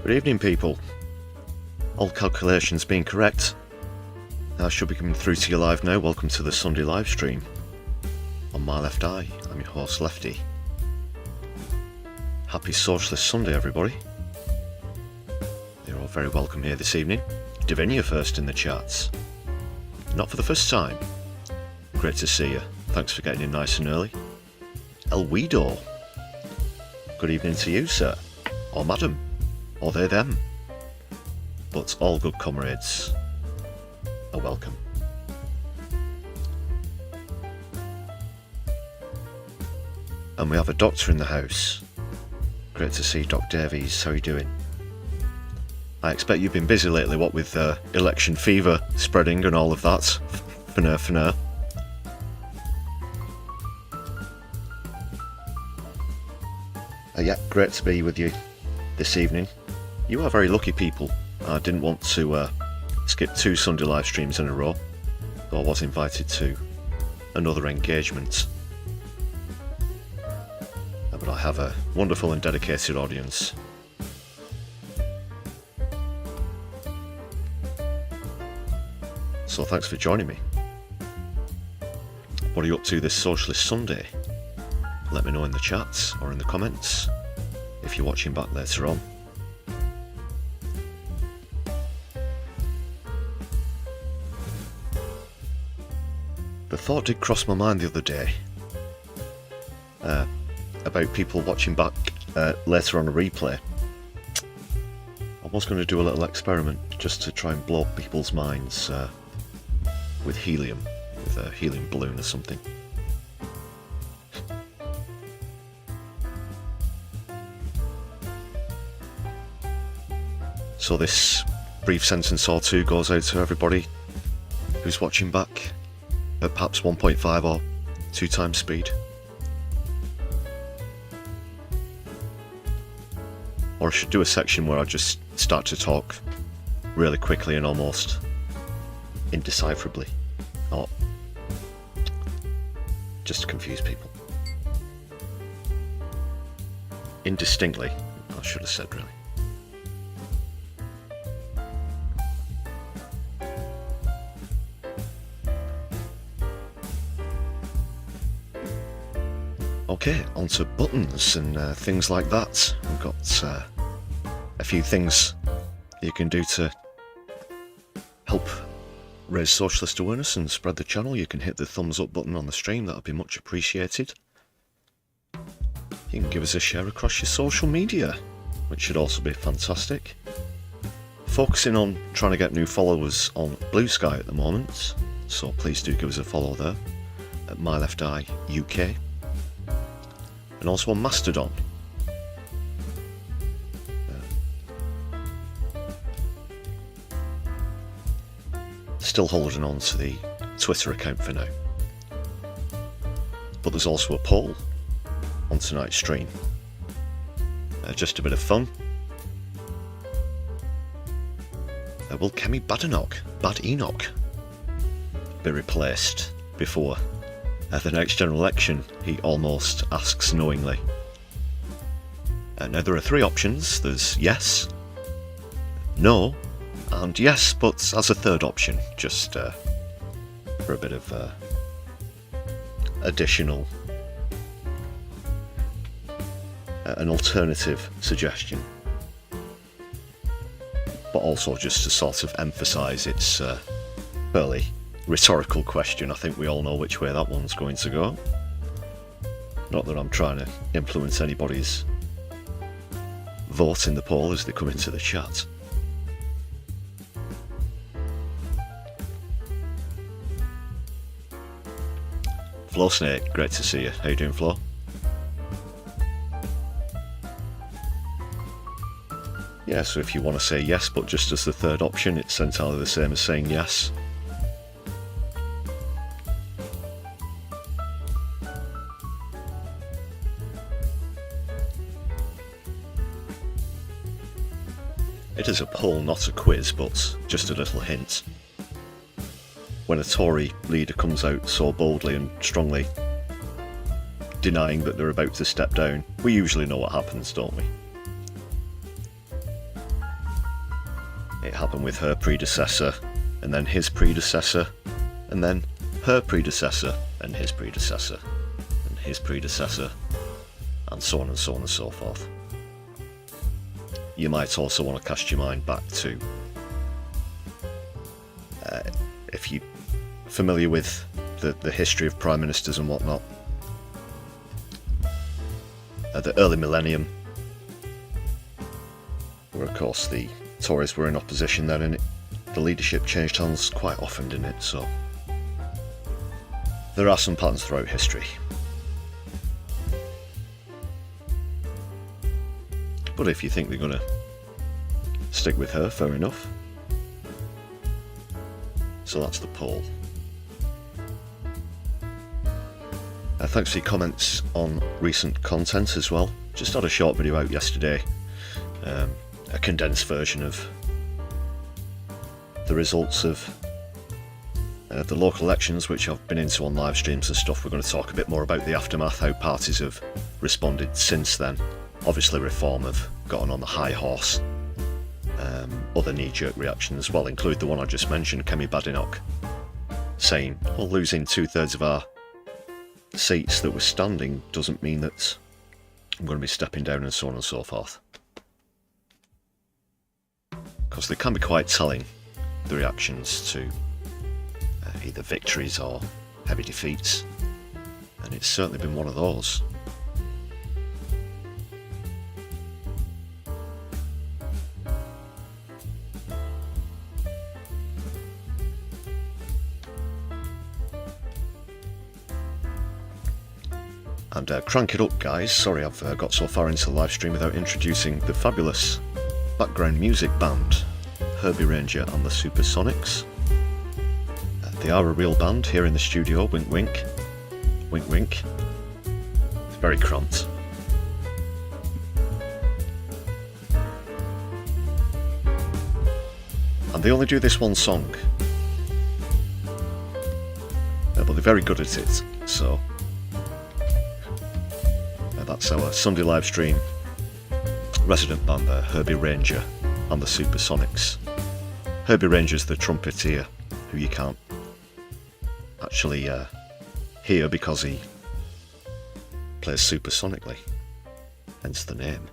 Good evening, people. All calculations being correct, I should be coming through to you live now. Welcome to the Sunday live stream. On my left eye, I'm your host Lefty. Happy Socialist Sunday, everybody. You're all very welcome here this evening. Divinia first in the chats. Not for the first time. Great to see you. Thanks for getting in nice and early. Elwido. Good evening to you, sir. Or madam. Or they, them. But all good comrades are welcome. And we have a doctor in the house. Great to see Doc Davies. How are you doing? I expect you've been busy lately, what with election fever spreading and all of that. For now. Yeah, great to be with you this evening. You are very lucky, people. I didn't want to skip 2 Sunday live streams in a row, though I was invited to another engagement. But I have a wonderful and dedicated audience. So thanks for joining me. What are you up to this Socialist Sunday? Let me know in the chats or in the comments if you're watching back later on. The thought did cross my mind the other day about people watching back later on a replay. I was going to do a little experiment just to try and blow up people's minds with helium, with a helium balloon or something. So this brief sentence or two goes out to everybody who's watching back at perhaps 1.5 or 2 times speed. Or I should do a section where I just start to talk really quickly and almost indecipherably, or just to confuse people. Indistinctly, I should have said, really. Okay, onto buttons and things like that. We've got a few things you can do to help raise socialist awareness and spread the channel. You can hit the thumbs up button on the stream, that would be much appreciated. You can give us a share across your social media, which should also be fantastic. Focusing on trying to get new followers on Blue Sky at the moment, so please do give us a follow there at My Left Eye UK. And also on Mastodon. Still holding on to the Twitter account for now. But there's also a poll on tonight's stream. Just a bit of fun. Will Kemi Bad Enoch be replaced before the next general election? He almost asks knowingly. Now there are 3 options. There's yes, no, and yes, but as a 3rd option, just for a bit of additional, an alternative suggestion, but also just to sort of emphasise its fairly rhetorical question. I think we all know which way that one's going to go. Not that I'm trying to influence anybody's vote in the poll as they come into the chat. Flo Snake, great to see you. How you doing, Flo? Yeah, so if you want to say yes, but just as the 3rd option, it's entirely the same as saying yes. It is a poll, not a quiz, but just a little hint. When a Tory leader comes out so boldly and strongly denying that they're about to step down, we usually know what happens, don't we? It happened with her predecessor, and then his predecessor, and then her predecessor, and his predecessor, and his predecessor, and so on and so on and so forth. You might also want to cast your mind back to, if you're familiar with the history of prime ministers and whatnot, the early millennium, where of course the Tories were in opposition then, and the leadership changed hands quite often, didn't it? So there are some patterns throughout history. But if you think they're going to stick with her, fair enough. So that's the poll. Thanks for your comments on recent content as well. Just had a short video out yesterday, a condensed version of the results of the local elections, which I've been into on live streams and stuff. We're going to talk a bit more about the aftermath, how parties have responded since then. Obviously Reform have gotten on the high horse. Other knee-jerk reactions, well, include the one I just mentioned, Kemi Badenoch, saying, well, losing 2/3 of our seats that were standing doesn't mean that I'm going to be stepping down, and so on and so forth. Because they can be quite telling, the reactions to either victories or heavy defeats, and it's certainly been one of those. And crank it up, guys. Sorry I've got so far into the live stream without introducing the fabulous background music band, Herbie Ranger and the Supersonics. They are a real band here in the studio, wink wink, wink wink. It's very cramped. And they only do this one song. But they're very good at it, so that's our Sunday live stream resident band there, Herbie Ranger and the Supersonics. Herbie Ranger's the trumpeter who you can't actually hear because he plays supersonically, hence the name.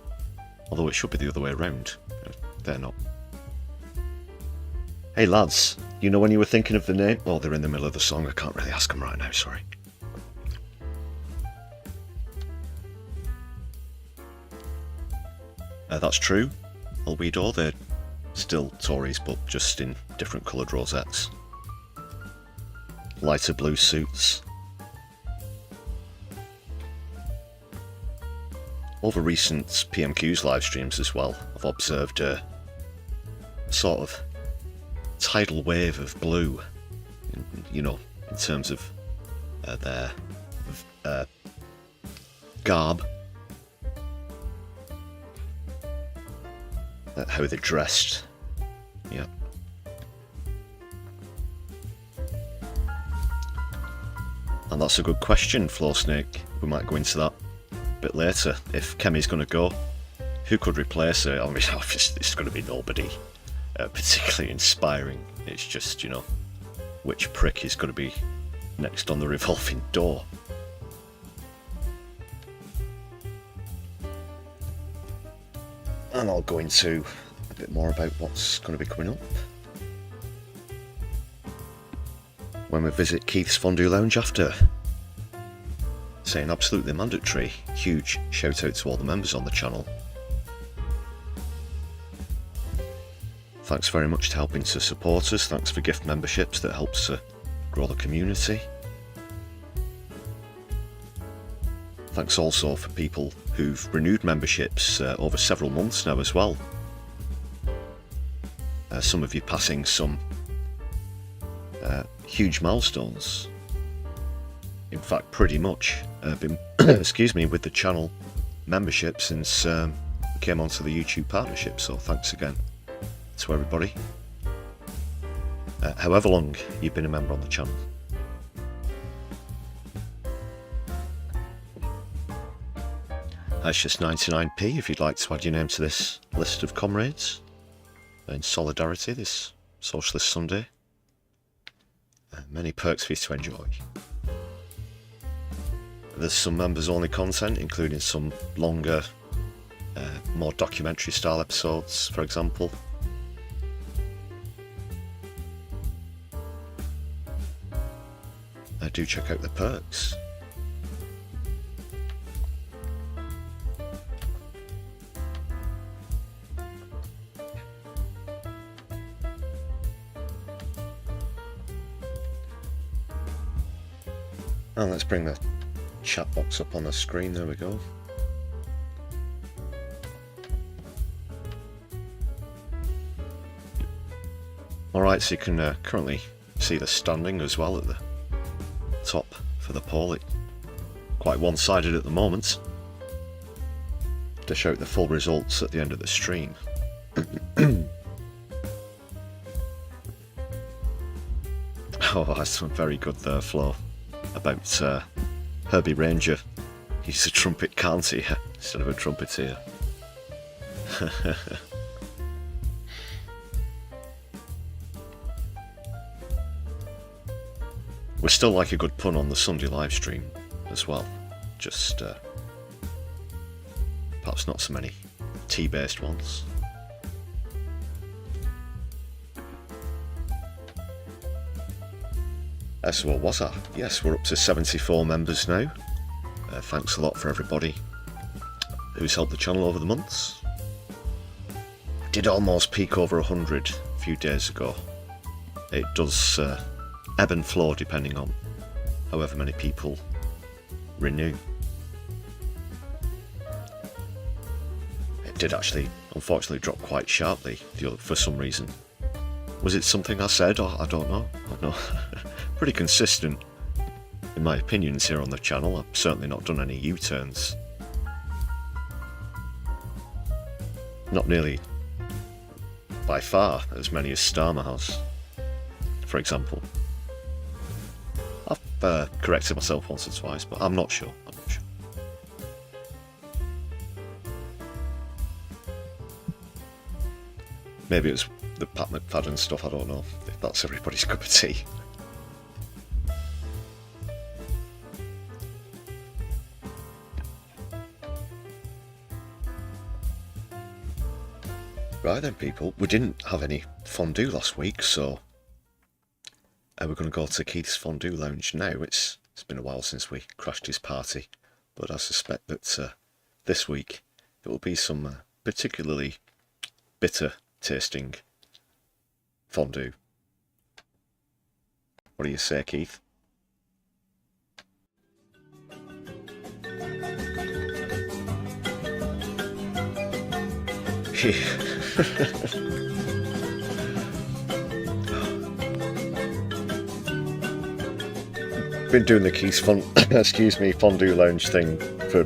Although it should be the other way around. They're not. Hey lads, you know when you were thinking of the name? Oh, they're in the middle of the song, I can't really ask them right now, sorry. That's true. Albedo, they're still Tories, but just in different coloured rosettes. Lighter blue suits. Over recent PMQ's live streams as well, I've observed a sort of tidal wave of blue, in terms of their garb. How they're dressed. Yeah. And that's a good question, Floor Snake. We might go into that a bit later. If Kemi's going to go, who could replace her? I mean, obviously it's going to be nobody particularly inspiring. It's just, which prick is going to be next on the revolving door. And I'll go into a bit more about what's going to be coming up when we visit Keith's Fondue Lounge after. Saying absolutely mandatory. Huge shout out to all the members on the channel. Thanks very much to helping to support us. Thanks for gift memberships, that helps to grow the community. Thanks also for people who've renewed memberships over several months now as well. Some of you passing some huge milestones. In fact, pretty much been excuse me, with the channel membership since we came onto the YouTube partnership, so thanks again to everybody. However long you've been a member on the channel. That's just 99p if you'd like to add your name to this list of comrades. in solidarity this Socialist Sunday. Many perks for you to enjoy. There's some members only content, including some longer, more documentary style episodes, for example. Do check out the perks. And let's bring the chat box up on the screen. There we go. Alright, so you can currently see the standing as well at the top for the poll. It's quite one-sided at the moment. To show the full results at the end of the stream. Oh, that's very good there, Flo. About Herbie Ranger. He's a trumpet cantier instead of a trumpeteer. We still like a good pun on the Sunday live stream as well. Just perhaps not so many tea-based ones. So what was that? Yes, we're up to 74 members now. Thanks a lot for everybody who's helped the channel over the months. Did almost peak over 100 a few days ago. It does ebb and flow depending on however many people renew. It did actually, unfortunately, drop quite sharply for some reason. Was it something I said, or I don't know? I don't know. Pretty consistent in my opinions here on the channel. I've certainly not done any U-turns. Not nearly by far as many as Starmer has, for example. I've corrected myself once or twice, but I'm not sure. Maybe it was the Pat McFadden stuff, I don't know if that's everybody's cup of tea. Right then, people, we didn't have any fondue last week, so we're going to go to Keith's Fondue Lounge now. It's been a while since we crashed his party, but I suspect that this week it will be some particularly bitter tasting fondue. What do you say, Keith? Been doing the Keith's Fondue Lounge thing for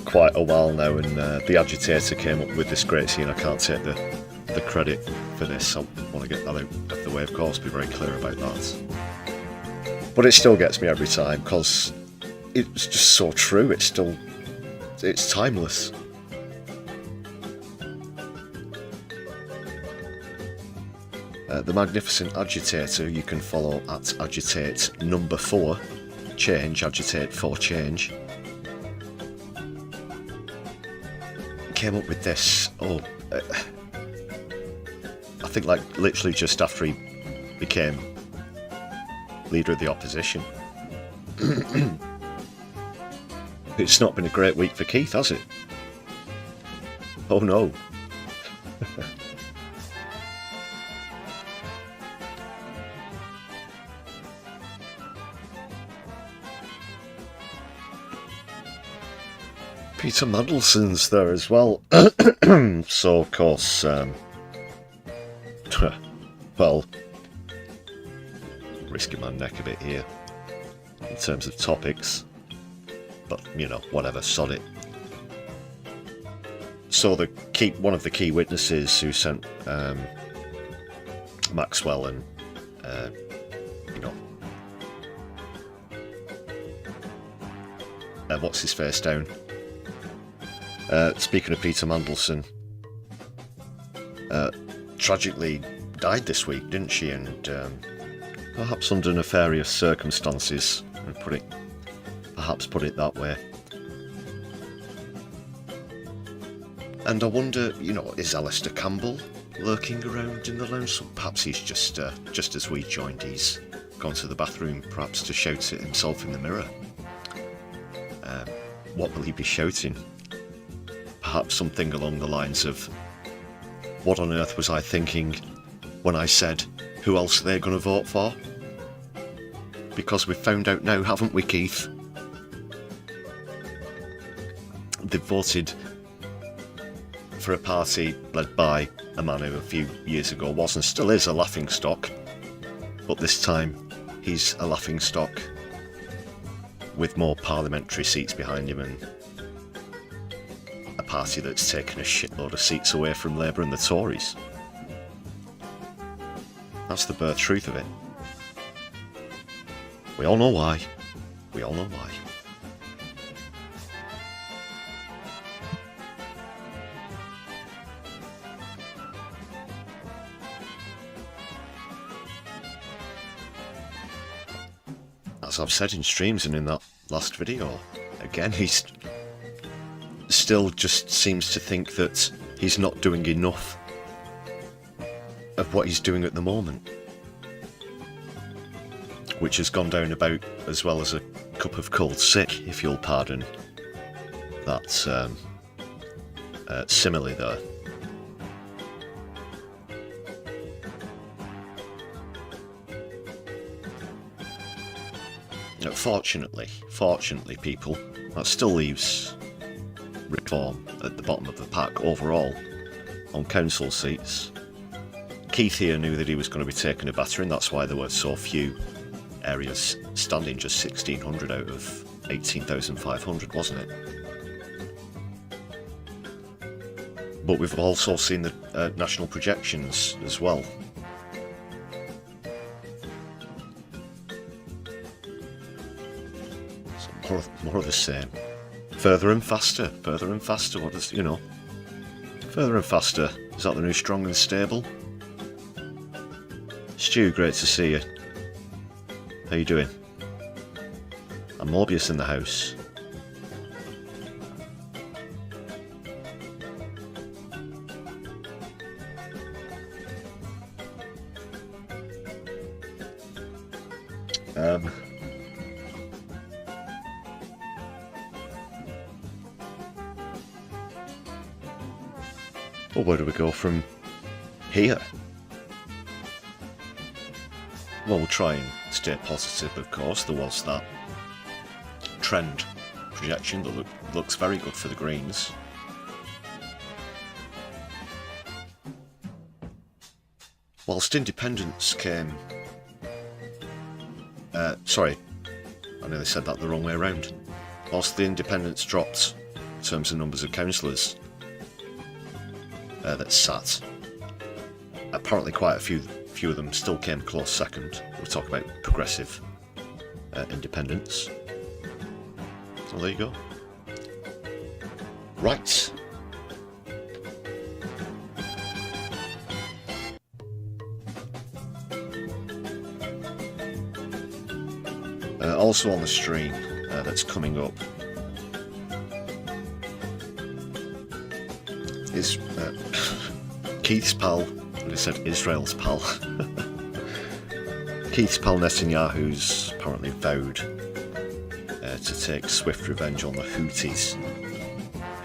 quite a while now, and the Agitator came up with this great scene. I can't take the credit for this. I want to get that out of the way, of course, be very clear about that. But it still gets me every time, because it's just so true. It's timeless. The magnificent Agitator you can follow at Agitate #4 change, Agitate for change. Came up with this, I think like literally just after he became leader of the opposition. It's not been a great week for Keith, has it? Oh no. Peter Mandelson's there as well. So, of course, well, risking my neck a bit here in terms of topics, but, you know, whatever, sod it. So one of the key witnesses who sent Maxwell and, you know, what's his face down? Speaking of Peter Mandelson, tragically died this week, didn't she? And perhaps under nefarious circumstances, perhaps put it that way. And I wonder, you know, is Alistair Campbell lurking around in the lounge? So perhaps he's just as we joined, he's gone to the bathroom, perhaps to shout at himself in the mirror. What will he be shouting? Perhaps something along the lines of, what on earth was I thinking when I said, who else are they going to vote for? Because we've found out now, haven't we, Keith? They've voted for a party led by a man who a few years ago was and still is a laughingstock, but this time he's a laughingstock with more parliamentary seats behind him, and a party that's taken a shitload of seats away from Labour and the Tories. That's the bare truth of it. We all know why. We all know why. As I've said in streams and in that last video, again, he's still just seems to think that he's not doing enough of what he's doing at the moment, which has gone down about as well as a cup of cold sick, if you'll pardon that simile there. Fortunately, people, that still leaves Reform at the bottom of the pack overall on council seats. Keith here knew that he was going to be taking a battering, that's why there were so few areas standing, just 1,600 out of 18,500, wasn't it? But we've also seen the national projections as well. More of the same. Further and faster, what is, you know, further and faster. Is that the new strong and stable? Stu, great to see you. How you doing? And Morbius in the house. Well, where do we go from here? Well, we'll try and stay positive, of course. There was that trend projection that looks very good for the Greens. Whilst independents came... sorry, I nearly said that the wrong way around. Whilst the independents dropped in terms of numbers of councillors that sat, apparently quite a few of them still came close second. We'll talk about progressive independents. So there you go. Right. Also on the stream that's coming up is Keith's pal, and I said Israel's pal. Keith's pal Netanyahu's apparently vowed to take swift revenge on the Houthis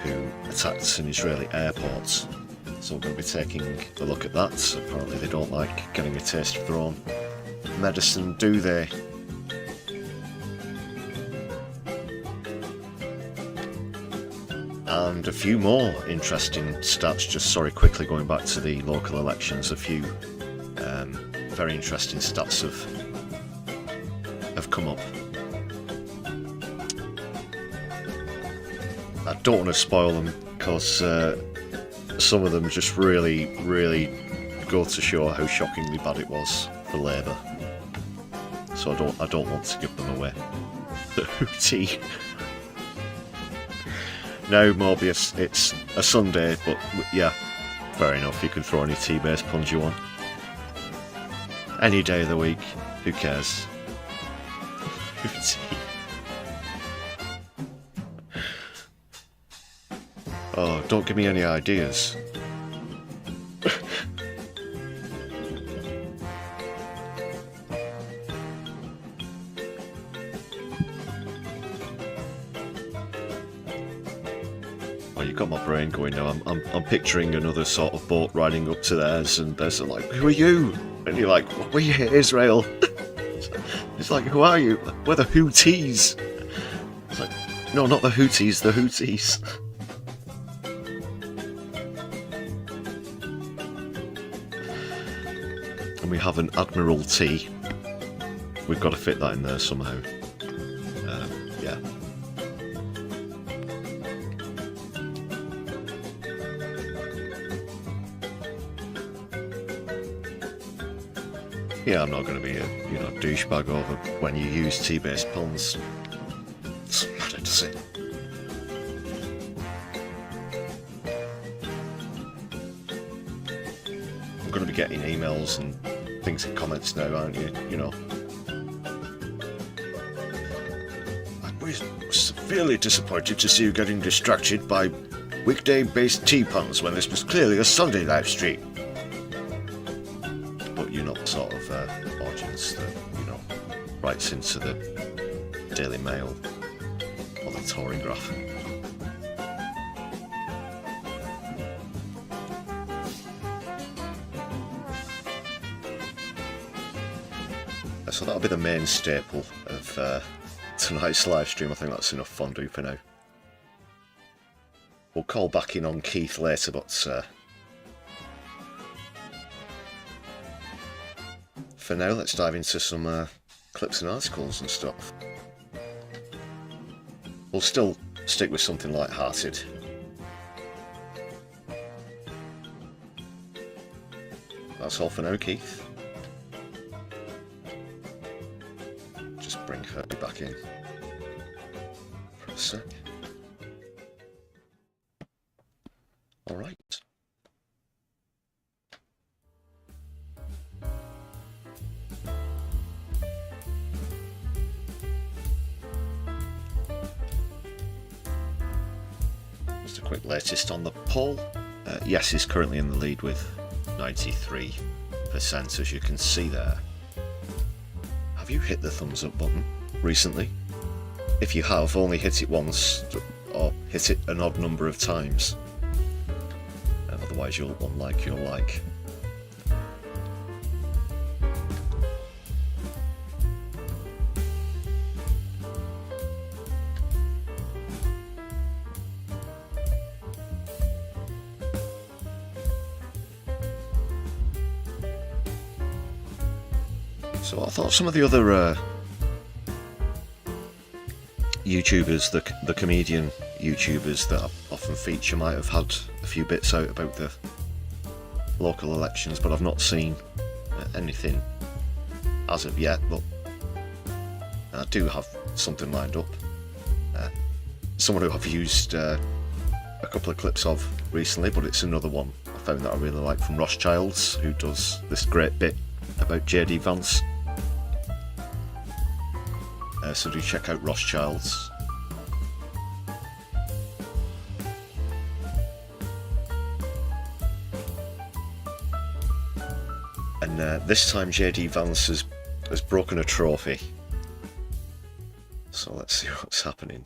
who attacked an Israeli airport. So we're going to be taking a look at that. Apparently they don't like getting a taste of their own medicine, do they? And a few more interesting stats, just quickly going back to the local elections, a few very interesting stats have come up. I don't want to spoil them because some of them just really go to show how shockingly bad it was for Labour. So I don't want to give them away. The Houthi. Now, Morbius, it's a Sunday, but yeah, Fair enough, you can throw any tea-based puns you want. Any day of the week, who cares? Oh, don't give me any ideas. Oh, you got my brain going now. I'm picturing another sort of boat riding up to theirs, and they're sort of like, "Who are you?" And you're like, "We're here, Israel." It's like, "Who are you?" "We're the Houthis." It's like, "No, not the Houthis, the Houthis." And we have an Admiralty. We've got to fit that in there somehow. Yeah. Yeah, I'm not going to be a, douchebag over when you use tea-based puns. It's matter to say. I'm going to be getting emails and things in comments now, aren't you? We're severely disappointed to see you getting distracted by weekday-based tea puns when this was clearly a Sunday live stream. But you're not the sort of audience that, writes into the Daily Mail or the Touring Graph. So that'll be the main staple of tonight's live stream. I think that's enough fondue for now. We'll call back in on Keith later, but for now, let's dive into some clips and articles and stuff. We'll still stick with something light-hearted. That's all for now, Keith. Just bring her back in for a sec. All right. Just a quick latest on the poll. Yes is currently in the lead with 93%, as you can see there. Have you hit the thumbs up button recently? If you have, only hit it once, or hit it an odd number of times. Otherwise you'll unlike your like. So I thought some of the other YouTubers, the comedian YouTubers that I often feature, might have had a few bits out about the local elections, but I've not seen anything as of yet. But I do have something lined up. Someone who I've used a couple of clips of recently, but it's another one I found that I really like from Rothschilds, who does this great bit about JD Vance. So do check out Rothschilds. And this time JD Vance has broken a trophy. So let's see what's happening.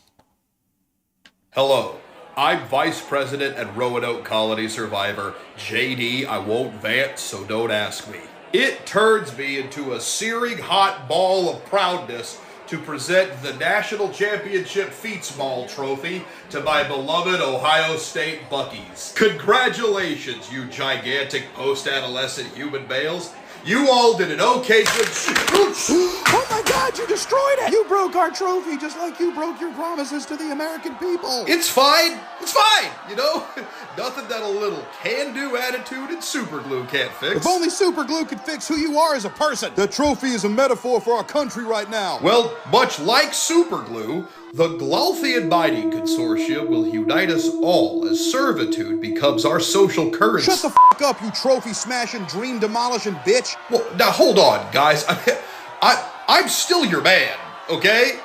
Hello, I'm Vice President and Roanoke Colony survivor JD. I won't vance, so don't ask me. It turns me into a searing hot ball of proudness to present the National Championship Feetsball Trophy to my beloved Ohio State Buckies. Congratulations, you gigantic post-adolescent human males. You all did an okay good Oh my God, you destroyed it! You broke our trophy just like you broke your promises to the American people. It's fine, nothing that a little can-do attitude and superglue can't fix. If only superglue could fix who you are as a person. The trophy is a metaphor for our country right now. Well, much like superglue, the Glothian Binding Consortium will unite us all as servitude becomes our social currency. Shut the up, you trophy-smashing, dream-demolishing bitch. Well, now hold on, guys. I'm still your man, okay?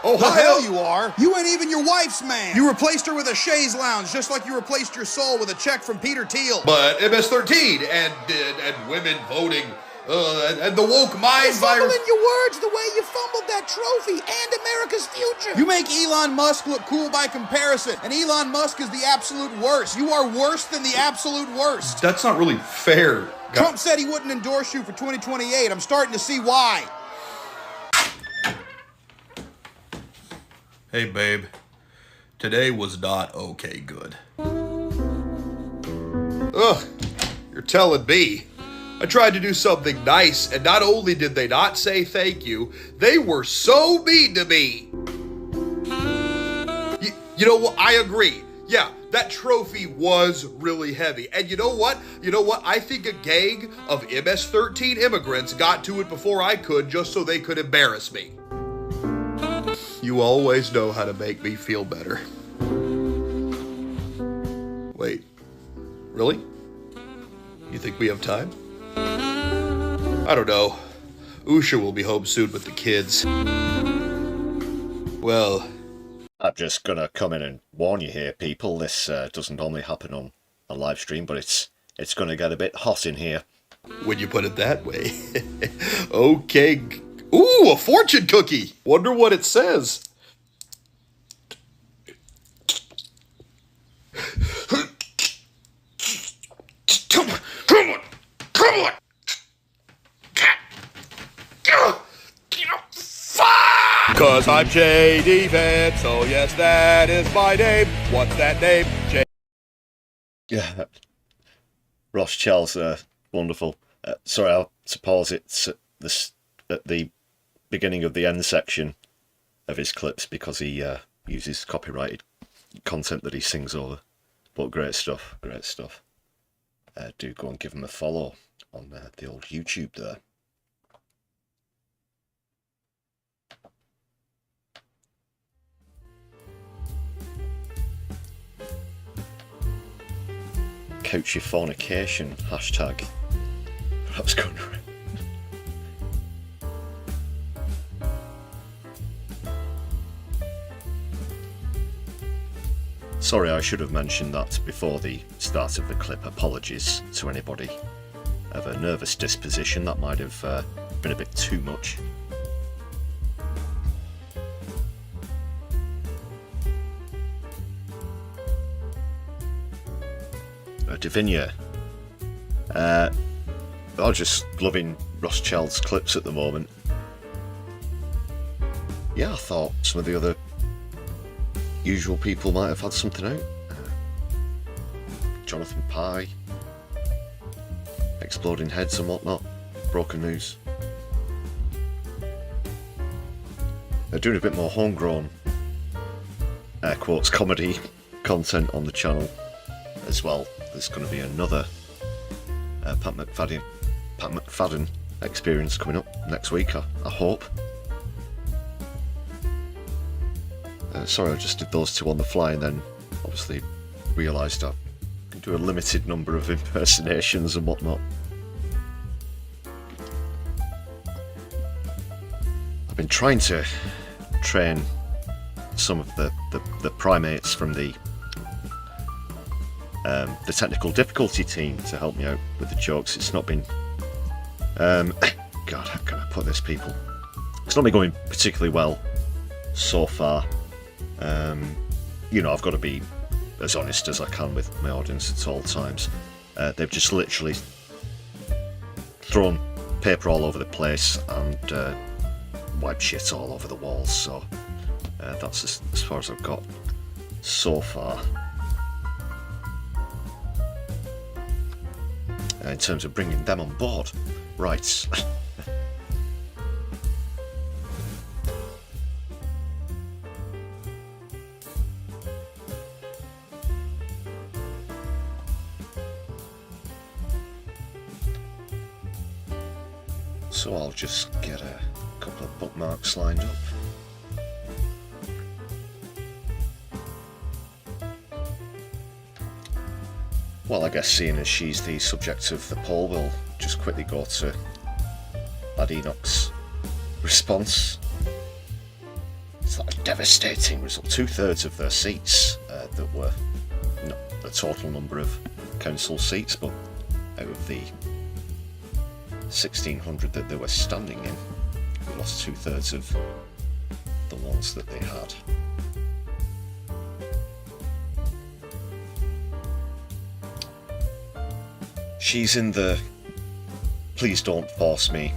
Oh, The hell you are. You ain't even your wife's man. You replaced her with a chaise lounge, just like you replaced your soul with a check from Peter Thiel. But MS-13 and women voting and the woke mind You're virus. fumbling your words the way you fumbled that trophy and America's future. You make Elon Musk look cool by comparison, and Elon Musk is the absolute worst. You are worse than the absolute worst. That's not really fair. Trump said he wouldn't endorse you for 2028. I'm starting to see why. Hey, babe. Today was not okay good. Ugh, you're telling me. I tried to do something nice, and not only did they not say thank you, they were so mean to me. You know what? I agree. Yeah, that trophy was really heavy. And you know what? I think a gang of MS-13 immigrants got to it before I could just so they could embarrass me. You always know how to make me feel better. Wait, really? You think we have time? I don't know. Usha will be home soon with the kids. Well, I'm just gonna come in and warn you here, people. This doesn't normally happen on a live stream, but it's gonna get a bit hot in here. when you put it that way. Okay. Ooh, a fortune cookie. Wonder what it says. Come on. Cause I'm JD Van, so yes, that is my name. What's that name? Yeah. Rothschild's wonderful. Sorry, I suppose it's at the beginning of the end section of his clips because he uses copyrighted content that he sings over. But great stuff, great stuff. Do go and give him a follow on the old YouTube there. Couchifornication hashtag. Perhaps going around. Sorry, I should have mentioned that before the start of the clip. Apologies to anybody of a nervous disposition. That might have been a bit too much. Divinia. I'm just loving Rothschild's clips at the moment. Yeah, I thought some of the other usual people might have had something out. Jonathan Pye, Exploding Heads and whatnot, Broken News. They're doing a bit more homegrown, air quotes, comedy content on the channel as well. There's going to be another Pat McFadden experience coming up next week, I hope. Sorry, I just did those two on the fly and then obviously realised I can do a limited number of impersonations and whatnot. I've been trying to train some of the primates from the technical difficulty team to help me out with the jokes. It's not been God, how can I put this, people? It's not been going particularly well so far. You know, I've got to be as honest as I can with my audience at all times. They've just literally thrown paper all over the place and wiped shit all over the walls, so that's as far as I've got so far. In terms of bringing them on board. Right. So I'll just get a couple of bookmarks lined up. Well, I guess seeing as she's the subject of the poll, we'll just quickly go to Lad Enoch's response. It's like a devastating result. 2/3 of their seats that were not the total number of council seats, but out of the 1,600 that they were standing in, we lost 2/3 of the ones that they had. She's in the please don't force me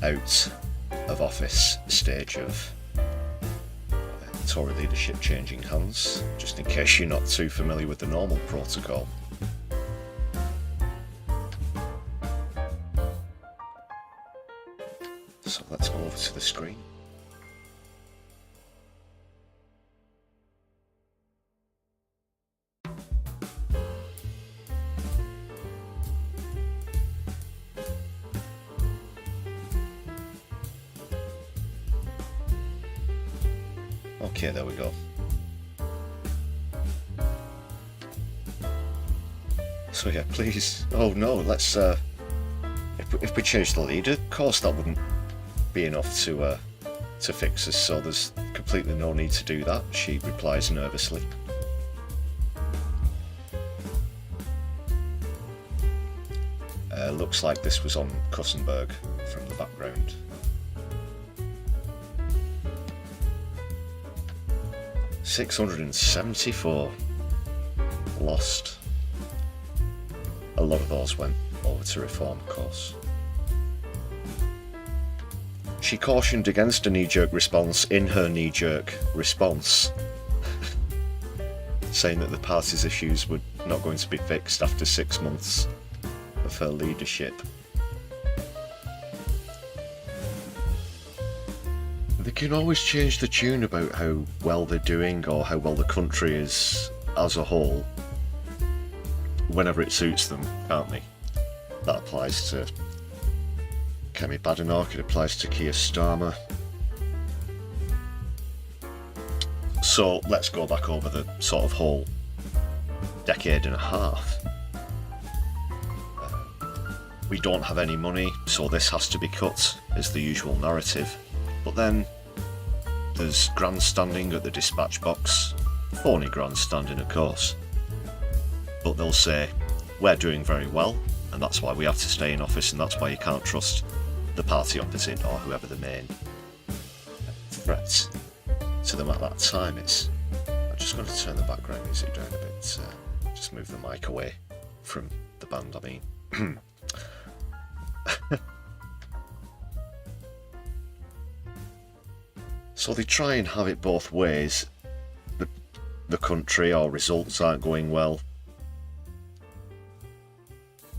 out of office stage of Tory leadership changing hands, just in case you're not too familiar with the normal protocol. So let's go over to the screen. Okay, there we go. So yeah, please. Oh no, let's. If we change the leader, of course that wouldn't be enough to fix us. So there's completely no need to do that. She replies nervously. Looks like this was on Kussenberg from the background. $674 lost. A lot of those went over to Reform, of course. She cautioned against a knee-jerk response in her knee-jerk response, saying that the party's issues were not going to be fixed after 6 months of her leadership. They can always change the tune about how well they're doing or how well the country is as a whole whenever it suits them, can't they? That applies to Kemi Badenoch, it applies to Keir Starmer. So let's go back over the sort of whole decade and a half. We don't have any money, so this has to be cut, is the usual narrative. But then there's grandstanding at the dispatch box, phony grandstanding of course. But they'll say, we're doing very well, and that's why we have to stay in office, and that's why you can't trust the party opposite or whoever the main threat to them at that time is. I'm just going to turn the background music down a bit, just move the mic away from the band, I mean. So they try and have it both ways. The country or results aren't going well,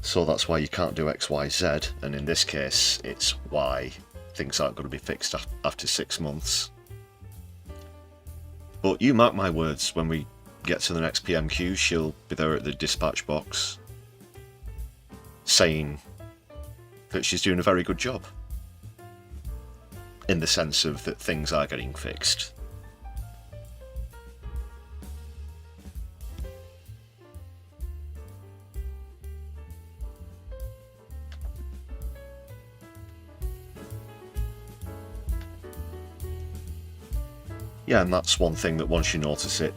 so that's why you can't do X, Y, Z, and in this case it's why things aren't going to be fixed after 6 months. But you mark my words, when we get to the next PMQ, she'll be there at the dispatch box saying that she's doing a very good job, in the sense of that things are getting fixed. Yeah, and that's one thing that once you notice it,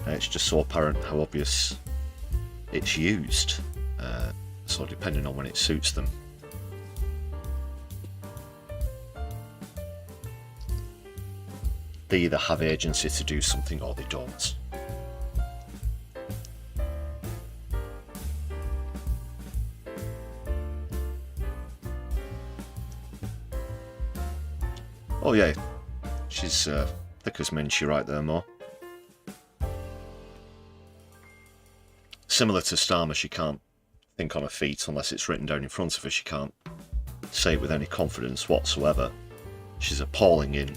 it's just so apparent how obvious it's used. So depending on when it suits them. They either have agency to do something or they don't. Oh yeah, she's thick as mince right there, Mo. Similar to Starmer, she can't think on her feet unless it's written down in front of her. She can't say it with any confidence whatsoever. She's appalling in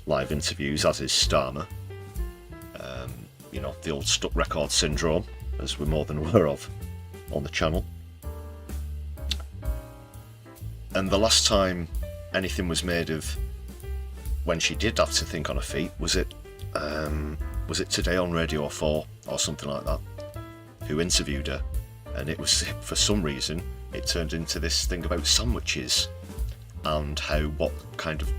live interviews, as is Starmer. You know, the old stuck record syndrome, as we're more than aware of on the channel. And the last time anything was made of when she did have to think on her feet, was it Today on Radio 4 or something like that, who interviewed her, and it was, for some reason, it turned into this thing about sandwiches and how, what kind of,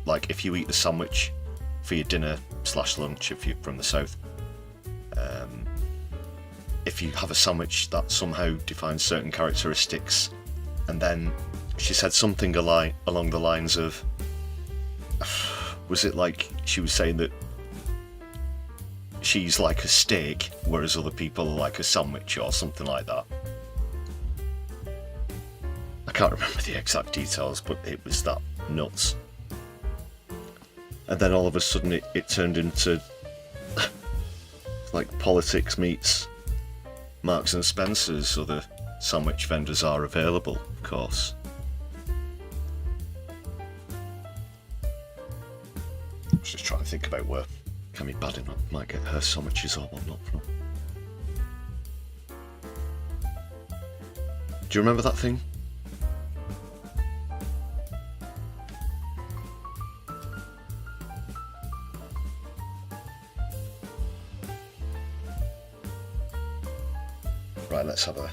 like, if you eat a sandwich for your dinner / lunch, if you're from the south, if you have a sandwich that somehow defines certain characteristics, and then she said something along the lines of, was it like she was saying that she's like a steak, whereas other people are like a sandwich or something like that. I can't remember the exact details, but it was that nuts. And then all of a sudden it turned into like politics meets Marks and Spencer's. Other sandwich vendors are available, of course. I was just trying to think about where Cammy Badenoch might get her sandwiches or whatnot from. Do you remember that thing? Right, let's have a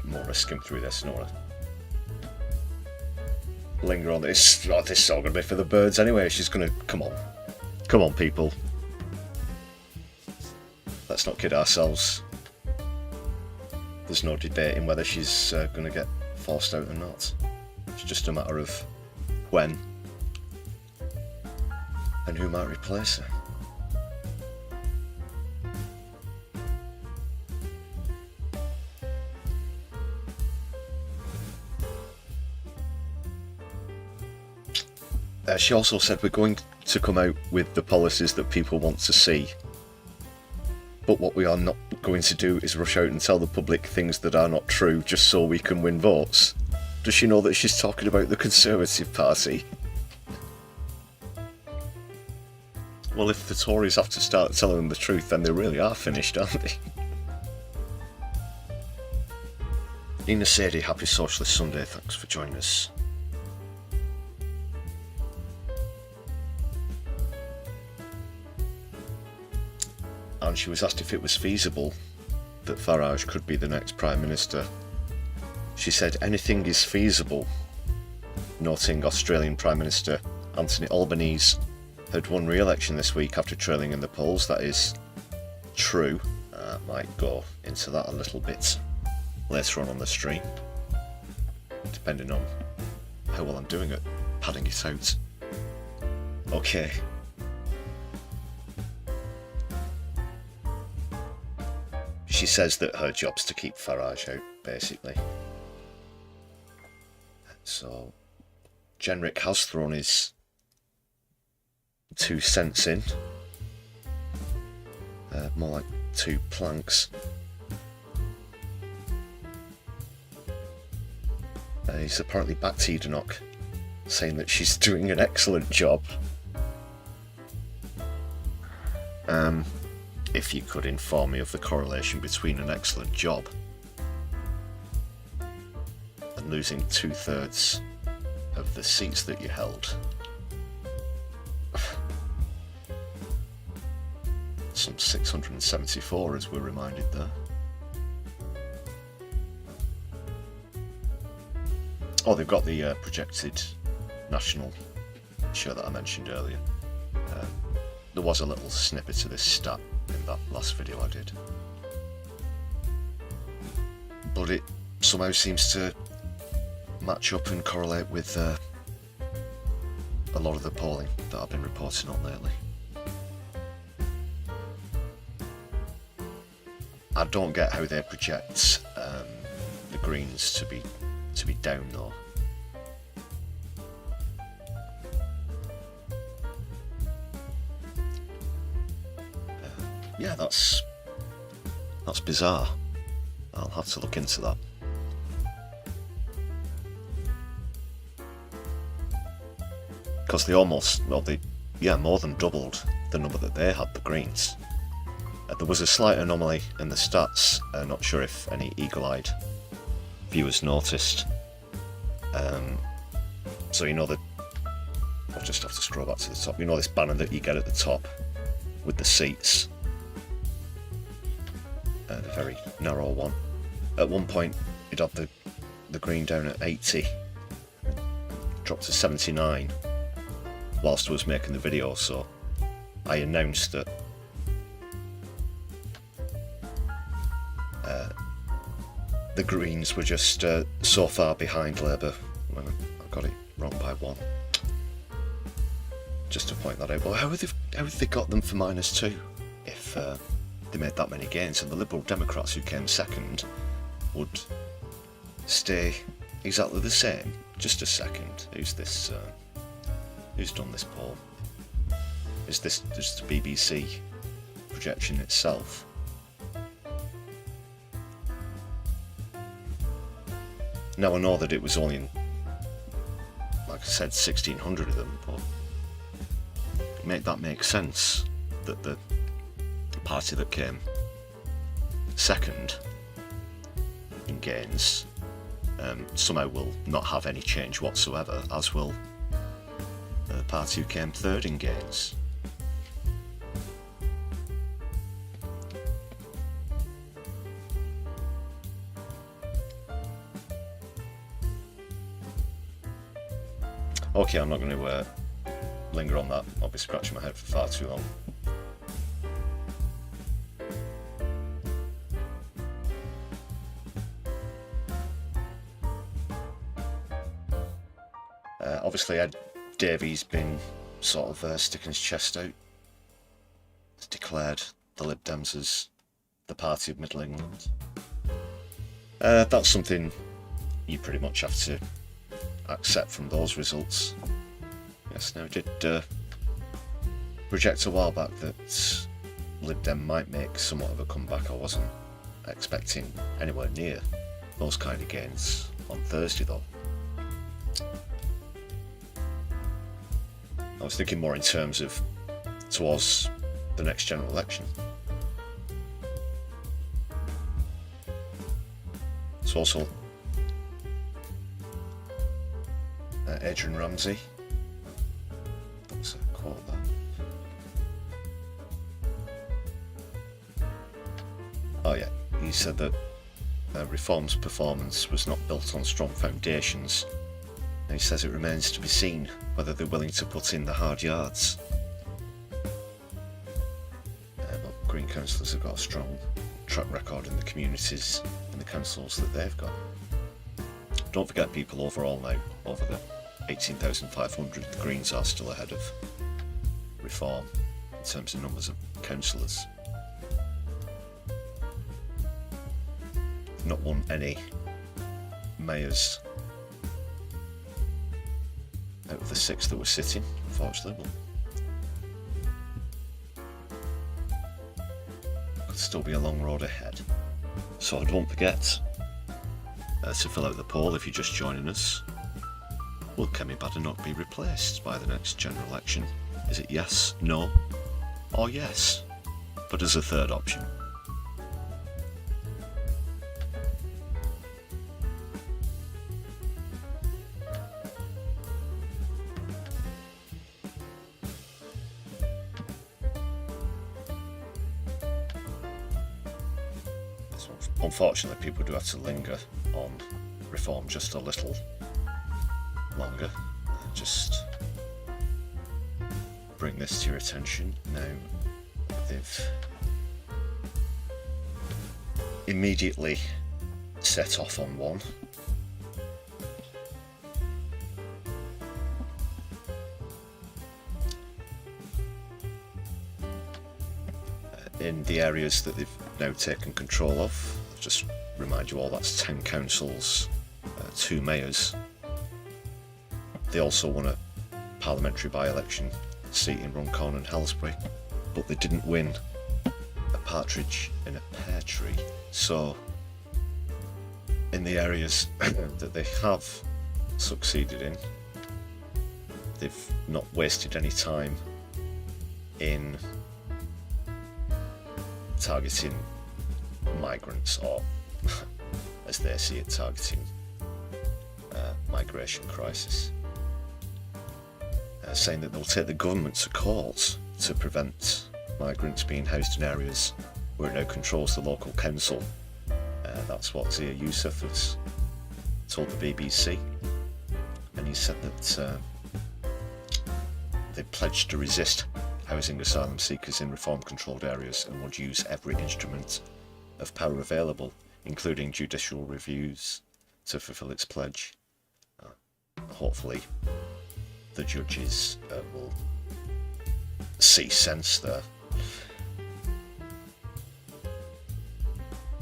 more of a skim through this. Nora, linger on this. Oh, this is all going to be for the birds anyway. She's going to... Come on, people. Let's not kid ourselves. There's no debating whether she's going to get forced out or not. It's just a matter of when and who might replace her. She also said, we're going to come out with the policies that people want to see, but what we are not going to do is rush out and tell the public things that are not true just so we can win votes. Does she know that she's talking about the Conservative Party? Well, if the Tories have to start telling them the truth, then they really are finished, aren't they? Nina Sadie, happy Socialist Sunday, thanks for joining us. And she was asked if it was feasible that Farage could be the next Prime Minister. She said anything is feasible, noting Australian Prime Minister Anthony Albanese had won re-election this week after trailing in the polls. That is true. Might go into that a little bit later on the stream, depending on how well I'm doing at padding it out. Okay. She says that her job's to keep Farage out, basically. So, Jenrick has thrown his 2 cents in. More like 2 planks. He's apparently backed Badenoch, saying that she's doing an excellent job. If you could inform me of the correlation between an excellent job and losing 2/3 of the seats that you held. Some 674, as we're reminded there. Oh, they've got the projected national show that I mentioned earlier. There was a little snippet of this stat in that last video I did, but it somehow seems to match up and correlate with a lot of the polling that I've been reporting on lately. I don't get how they project the Greens to be down though. Yeah, that's bizarre. I'll have to look into that. Because they more than doubled the number that they had, the Greens. There was a slight anomaly in the stats, not sure if any eagle-eyed viewers noticed. So you know that I'll just have to scroll back to the top. You know this banner that you get at the top with the seats? The very narrow one. At one point, it had the green down at 80. Dropped to 79 whilst I was making the video, so I announced that the Greens were just so far behind Labour when I got it wrong by 1. Just to point that out. Well, how have they got them for -2 if they made that many gains? And the Liberal Democrats who came second would stay exactly the same. Just a second. Who's this? Who's done this poll? Is this just the BBC projection itself? Now I know that it was only, like I said, 1,600 of them, but that makes sense that the party that came second in gains somehow will not have any change whatsoever, as will the party who came third in gains. Okay, I'm not going to linger on that. I'll be scratching my head for far too long. Obviously, Ed Davies been sort of sticking his chest out. He's declared the Lib Dems as the party of Middle England. That's something you pretty much have to accept from those results. Yes, now I did project a while back that Lib Dem might make somewhat of a comeback. I wasn't expecting anywhere near those kind of gains on Thursday though. I was thinking more in terms of towards the next general election. It's also Adrian Ramsey. That's a quote there. Oh yeah, he said that Reform's performance was not built on strong foundations. And he says it remains to be seen whether they're willing to put in the hard yards. But Green councillors have got a strong track record in the communities and the councils that they've got. Don't forget, people, overall now, over the 18,500, the Greens are still ahead of Reform in terms of numbers of councillors. Not won any mayors out of the 6 that were sitting, unfortunately. Could still be a long road ahead. So don't forget to fill out the poll if you're just joining us. Will Kemi Badenoch be replaced by the next general election? Is it yes, no, or yes? But as a third option. Unfortunately, people do have to linger on Reform just a little longer. Just bring this to your attention now. They've immediately set off on one. In the areas that they've now taken control of. Just remind you all, that's 10 councils, 2 mayors. They also won a parliamentary by-election seat in Runcorn and Helsbury, but they didn't win a partridge in a pear tree. So in the areas that they have succeeded in, they've not wasted any time in targeting migrants, or as they see it, targeting migration crisis. saying that they'll take the government to court to prevent migrants being housed in areas where it now controls the local council. That's what Zia Youssef has told the BBC, and he said that they pledged to resist housing asylum seekers in reform-controlled areas and would use every instrument of power available, including judicial reviews, to fulfil its pledge. Hopefully the judges will see sense there.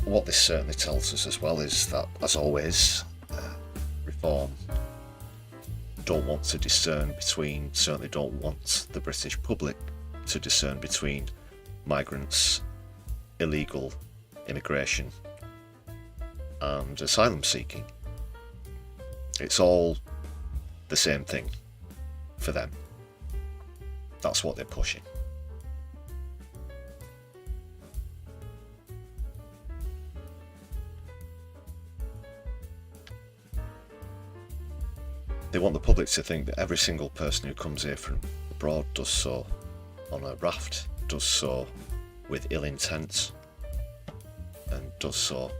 What this certainly tells us as well is that, as always, Reform don't want to discern between, certainly don't want the British public to discern between migrants, illegal immigration and asylum seeking. It's all the same thing for them. That's what they're pushing. They want the public to think that every single person who comes here from abroad does so on a raft, does so with ill intent, and does so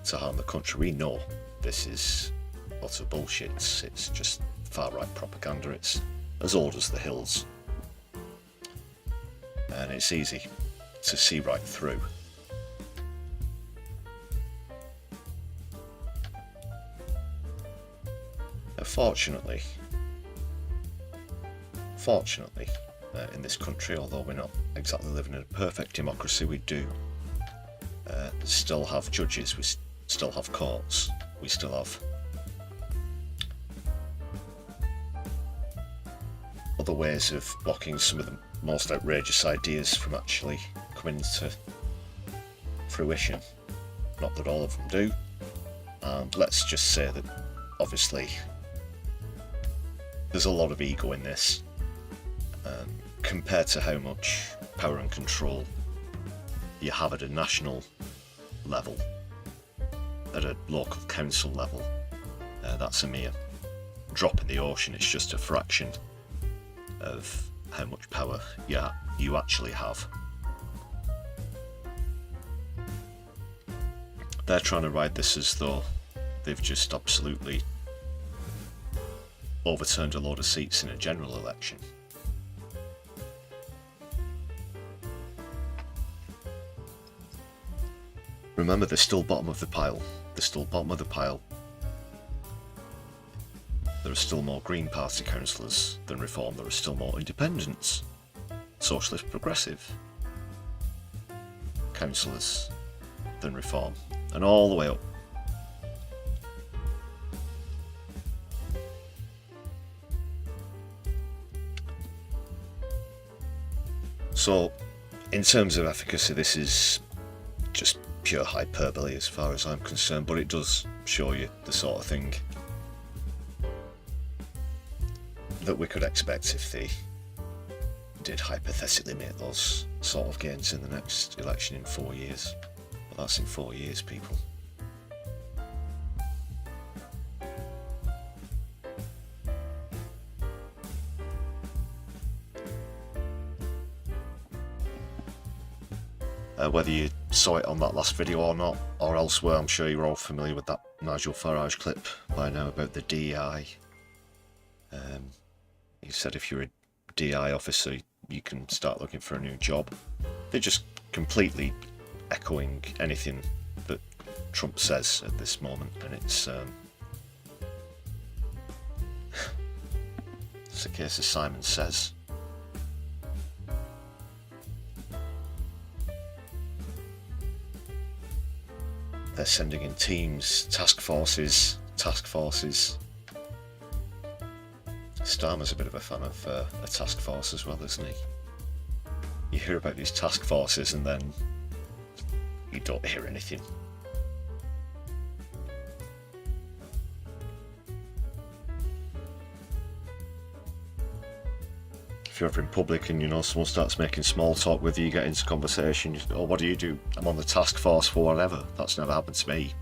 to harm the country. We know this is utter bullshit. It's just far-right propaganda. It's as old as the hills. And it's easy to see right through. Fortunately, in this country, although we're not exactly living in a perfect democracy, we do still have judges, we still have courts, we still have other ways of blocking some of the most outrageous ideas from actually coming to fruition. Not that all of them do, and let's just say that obviously there's a lot of ego in this, compared to how much power and control you have at a national level, at a local council level. That's a mere drop in the ocean. It's just a fraction of how much power you actually have. They're trying to ride this as though they've just absolutely overturned a load of seats in a general election. Remember, they're still bottom of the pile. They're still bottom of the pile. There are still more Green Party councillors than Reform. There are still more independents, Socialist Progressive councillors than Reform. And all the way up. So, in terms of efficacy, this is just pure hyperbole as far as I'm concerned, but it does show you the sort of thing that we could expect if they did hypothetically make those sort of gains in the next election in 4 years. Well, that's in 4 years, people. Whether you saw it on that last video or not, or elsewhere, I'm sure you're all familiar with that Nigel Farage clip by now about the DI. He said if you're a DI officer, you can start looking for a new job. They're just completely echoing anything that Trump says at this moment, and it's a case of Simon Says. They're sending in teams, task forces. Starmer's a bit of a fan of a task force as well, isn't he? You hear about these task forces and then you don't hear anything. If you're ever in public and someone starts making small talk with you, you get into conversation, oh, what do? I'm on the task force for whatever. That's never happened to me.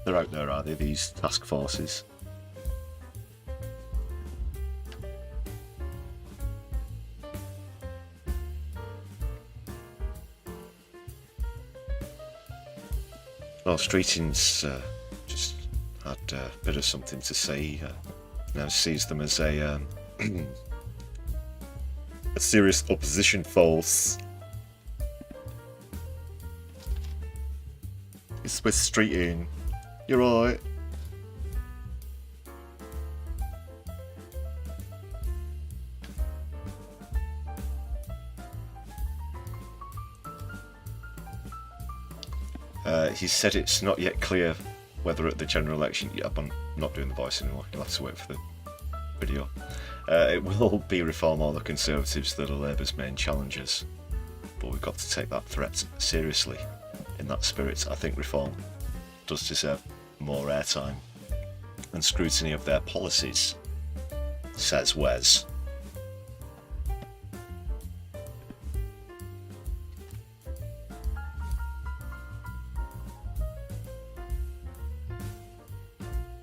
They're out there, are they, these task forces? Well, Streeting's just had a bit of something to say. Now sees them as a serious opposition force. It's with Streeting. You're right. He said it's not yet clear whether at the general election... Yeah, I'm not doing the voice anymore, you'll have to wait for the video. It will be Reform or the Conservatives that are Labour's main challengers. But we've got to take that threat seriously. In that spirit, I think Reform does deserve more airtime and scrutiny of their policies, says Wes.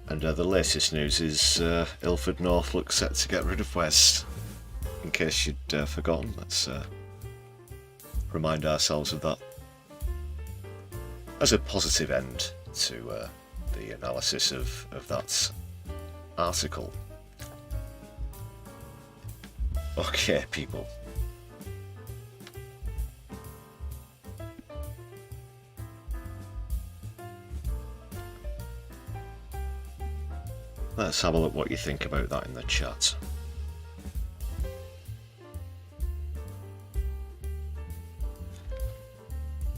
And the latest news is Ilford North looks set to get rid of West. In case you'd forgotten, let's remind ourselves of that as a positive end to the analysis of that article. Okay, people. Let's have a look what you think about that in the chat.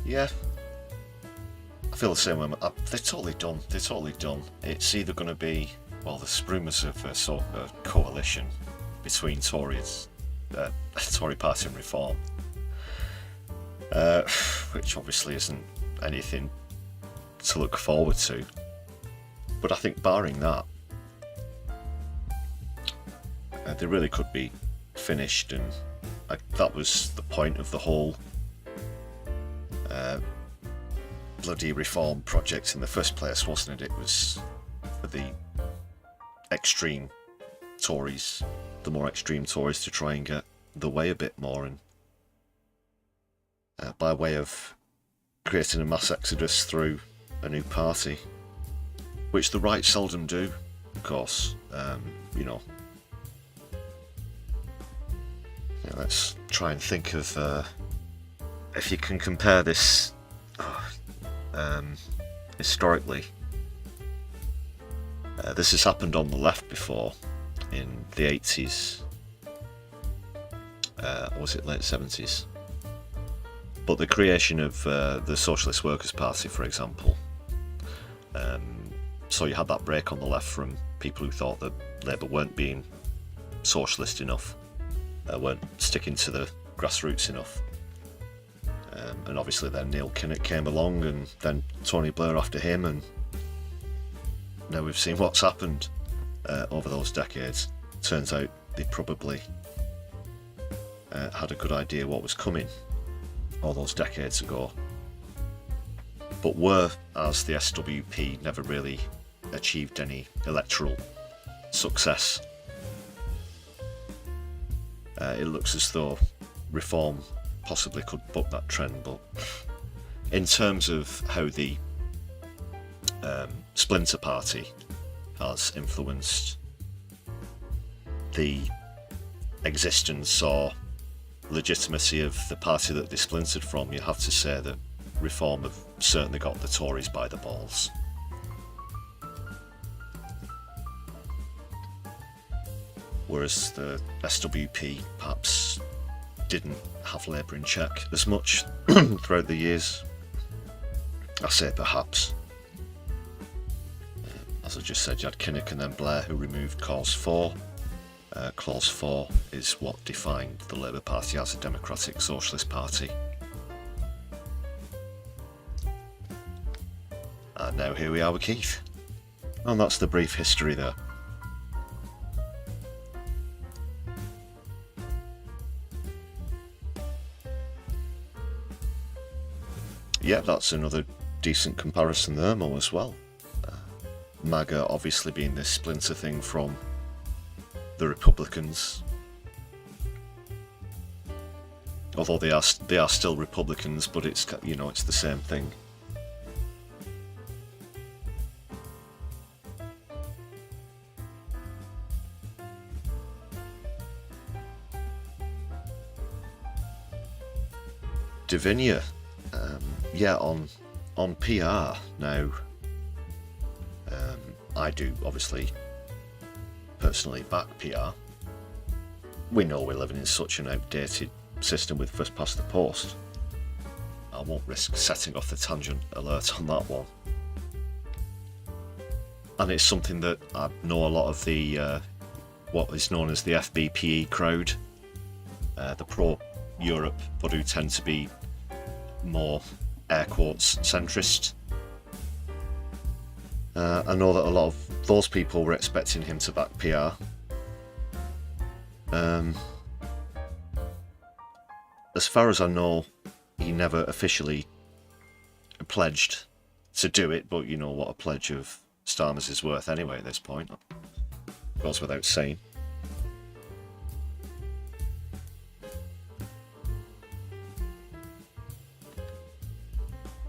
Yeah, I feel the same way. They're totally done. They're totally done. It's either going to be, well, there's rumours of a coalition between Tories, Tory Party and Reform, which obviously isn't anything to look forward to. But I think barring that, they really could be finished, and that was the point of the whole bloody reform project in the first place, wasn't it? It was for the extreme Tories, the more extreme Tories, to try and get the way a bit more, and by way of creating a mass exodus through a new party, which the right seldom do, of course. You know, let's try and think of if you can compare this historically. This has happened on the left before, in the 80s, or was it late 70s? But the creation of the Socialist Workers' Party, for example, so you had that break on the left from people who thought that Labour weren't being socialist enough, weren't sticking to the grassroots enough. And obviously then Neil Kinnock came along, and then Tony Blair after him, and now we've seen what's happened over those decades. Turns out they probably had a good idea what was coming all those decades ago, but were, as the SWP, never really achieved any electoral success. It looks as though Reform possibly could buck that trend, but in terms of how the splinter party has influenced the existence or legitimacy of the party that they splintered from, you have to say that Reform have certainly got the Tories by the balls. Whereas the SWP perhaps didn't have Labour in check as much throughout the years. I say perhaps. As I just said, you had Kinnock and then Blair, who removed Clause 4. Clause 4 is what defined the Labour Party as a democratic socialist party. And now here we are with Keith. And that's the brief history there. Yeah, that's another decent comparison there, Mo, as well. MAGA obviously being this splinter thing from the Republicans, although they are still Republicans, but it's, you know, it's the same thing. Divinia, yeah, on PR now. I do obviously personally back PR. We know we're living in such an outdated system with first past the post. I won't risk setting off the tangent alert on that one. And it's something that I know a lot of the what is known as the FBPE crowd, the pro-Europe, but who tend to be more air quotes centrist. I know that a lot of those people were expecting him to back PR. As far as I know, he never officially pledged to do it, but you know what a pledge of Starmer's is worth anyway at this point. Goes without saying.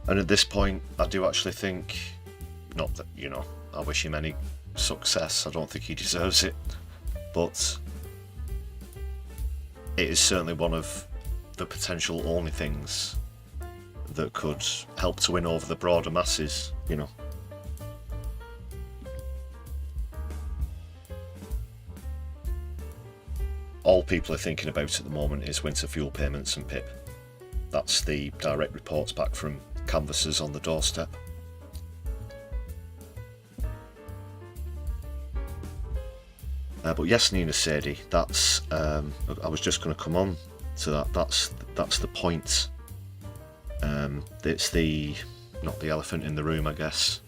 And at this point, I do actually think, not that, you know, I wish him any success, I don't think he deserves it, but it is certainly one of the potential only things that could help to win over the broader masses, you know. All people are thinking about at the moment is winter fuel payments and PIP. That's the direct reports back from canvassers on the doorstep. But yes, Nina Sadie, that's I was just going to come on to that. That's the point. It's the not the elephant in the room, I guess.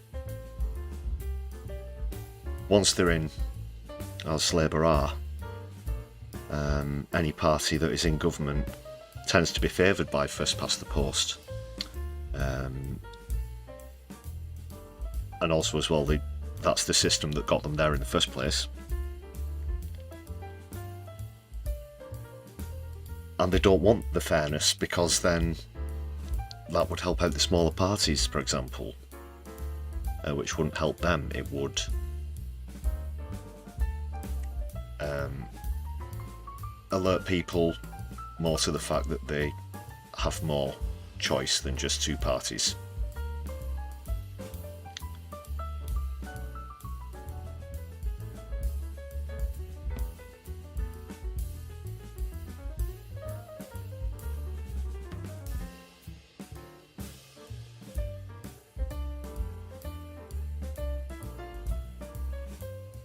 Once they're in, as Labour are, any party that is in government tends to be favoured by first past the post, and also as well, that's the system that got them there in the first place. And they don't want the fairness, because then that would help out the smaller parties, for example, which wouldn't help them. It would alert people more to the fact that they have more choice than just two parties.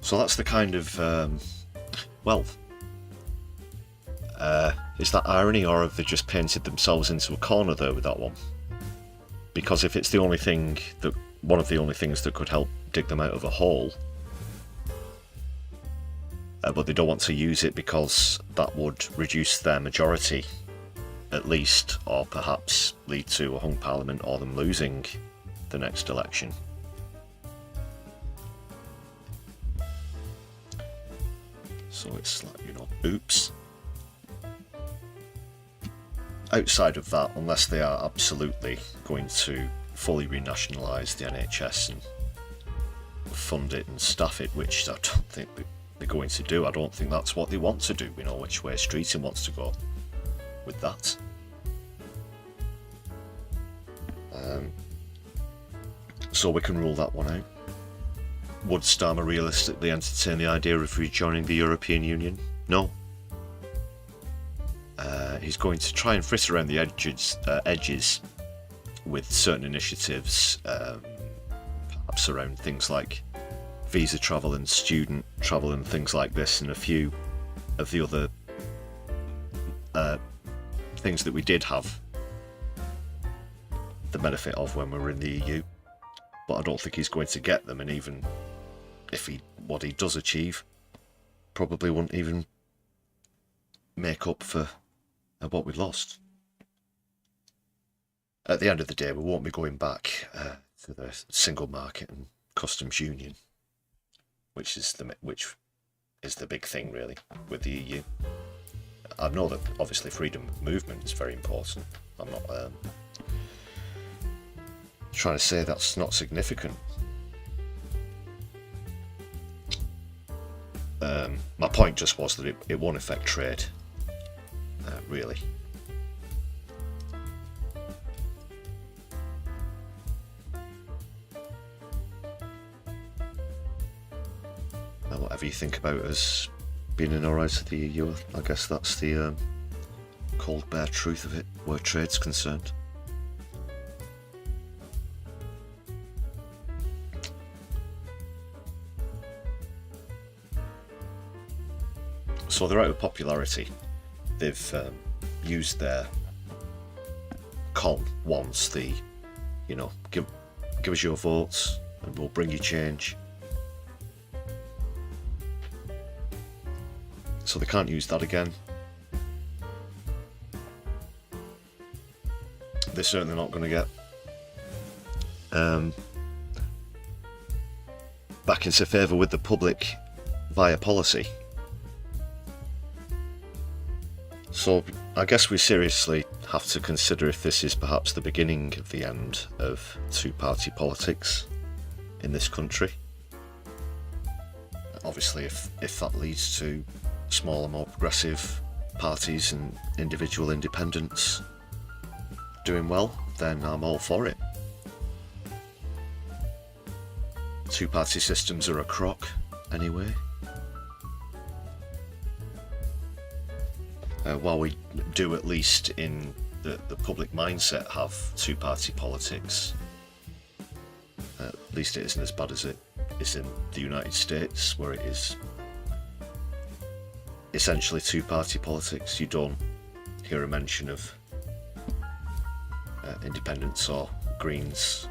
So that's the kind of, well, is that irony, or have they just painted themselves into a corner there with that one? Because if it's the only thing that, one of the only things that could help dig them out of a hole, but they don't want to use it because that would reduce their majority, at least, or perhaps lead to a hung parliament or them losing the next election. So it's like, you know, oops. Outside of that, unless they are absolutely going to fully renationalise the NHS and fund it and staff it, which I don't think they're going to do. I don't think that's what they want to do. We know which way Streeting wants to go with that. So we can rule that one out. Would Starmer realistically entertain the idea of rejoining the European Union? No. He's going to try and fritter around the edges with certain initiatives, perhaps around things like visa travel and student travel and things like this, and a few of the other things that we did have the benefit of when we were in the EU. But I don't think he's going to get them, and even if what he does achieve probably won't even make up for what we lost. At the end of the day, we won't be going back to the single market and customs union, which is the big thing really with the EU. I know that obviously freedom of movement is very important. I'm not trying to say that's not significant. My point just was that it won't affect trade, really. whatever you think about us being in allies to the EU, I guess that's the cold bare truth of it, where trade's concerned. So they're out of popularity. They've used their con once, the, you know, give us your votes and we'll bring you change. So they can't use that again. They're certainly not going to get back into favour with the public via policy. So I guess we seriously have to consider if this is perhaps the beginning of the end of two-party politics in this country. Obviously, if that leads to smaller, more progressive parties and individual independents doing well, then I'm all for it. Two-party systems are a crock, anyway. While we do, at least in the public mindset, have two-party politics, at least it isn't as bad as it is in the United States, where it is essentially two-party politics. You don't hear a mention of independents or Greens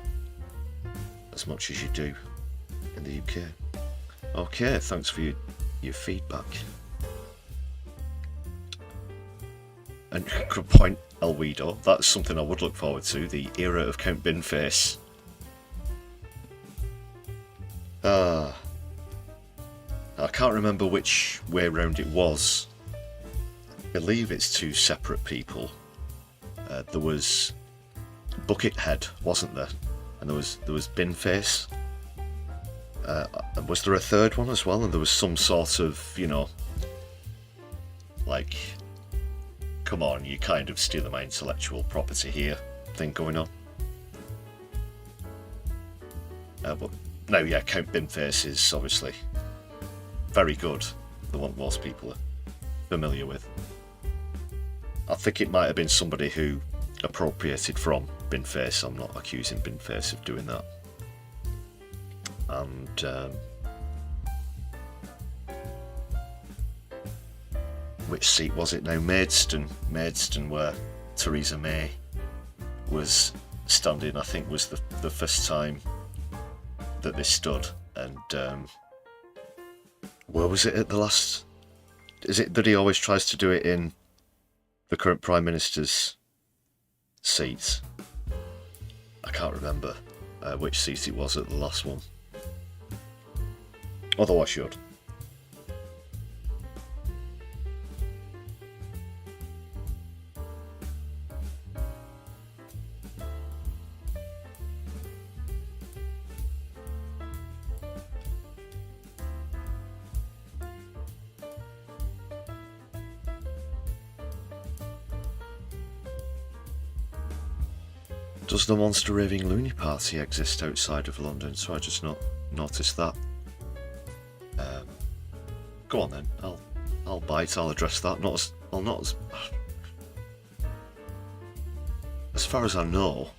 as much as you do in the UK. Okay, thanks for your feedback. And good point, Elwedo. That's something I would look forward to, the era of Count Binface. I can't remember which way round it was. I believe it's two separate people. There was Buckethead, wasn't there? And there was Binface. Was there a third one as well? And there was some sort of, you know, like, come on, you kind of stealing my intellectual property here thing going on. But no, yeah, Count Binface is obviously very good, the one most people are familiar with. I think it might have been somebody who appropriated from Binface. I'm not accusing Binface of doing that. And which seat was it now? Maidstone, where Theresa May was standing, I think was the first time that they stood. And where was it at the last? Is it that he always tries to do it in the current Prime Minister's seat? I can't remember which seat it was at the last one. Although I should. Does the Monster Raving Loony Party exist outside of London? So I just not noticed that. Go on then. I'll bite. I'll address that. As far as I know,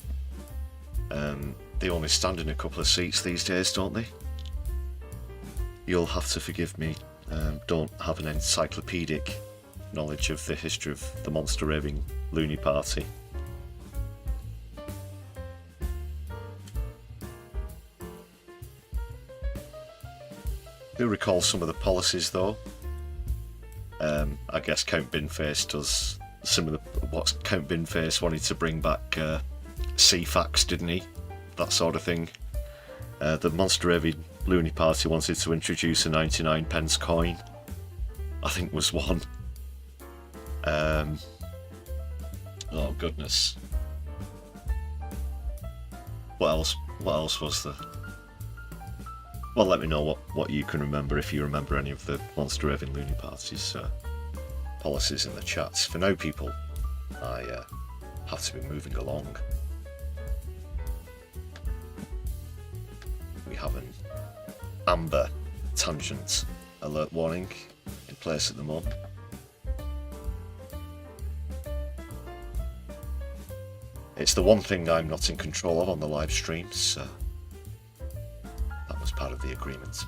they only stand in a couple of seats these days, don't they? You'll have to forgive me. Don't have an encyclopedic knowledge of the history of the Monster Raving Loony Party. I do recall some of the policies though. I guess Count Binface does some of what Count Binface wanted to bring back CFAX, didn't he? That sort of thing. The Monster Raving Loony Party wanted to introduce a 99p coin, I think was one. Oh goodness. What else was there? Well, let me know what you can remember, if you remember any of the Monster Raving Loony Party's policies in the chats. For now, people, I have to be moving along. We have an amber tangent alert warning in place at the moment. It's the one thing I'm not in control of on the live streams, so that was part of the agreement.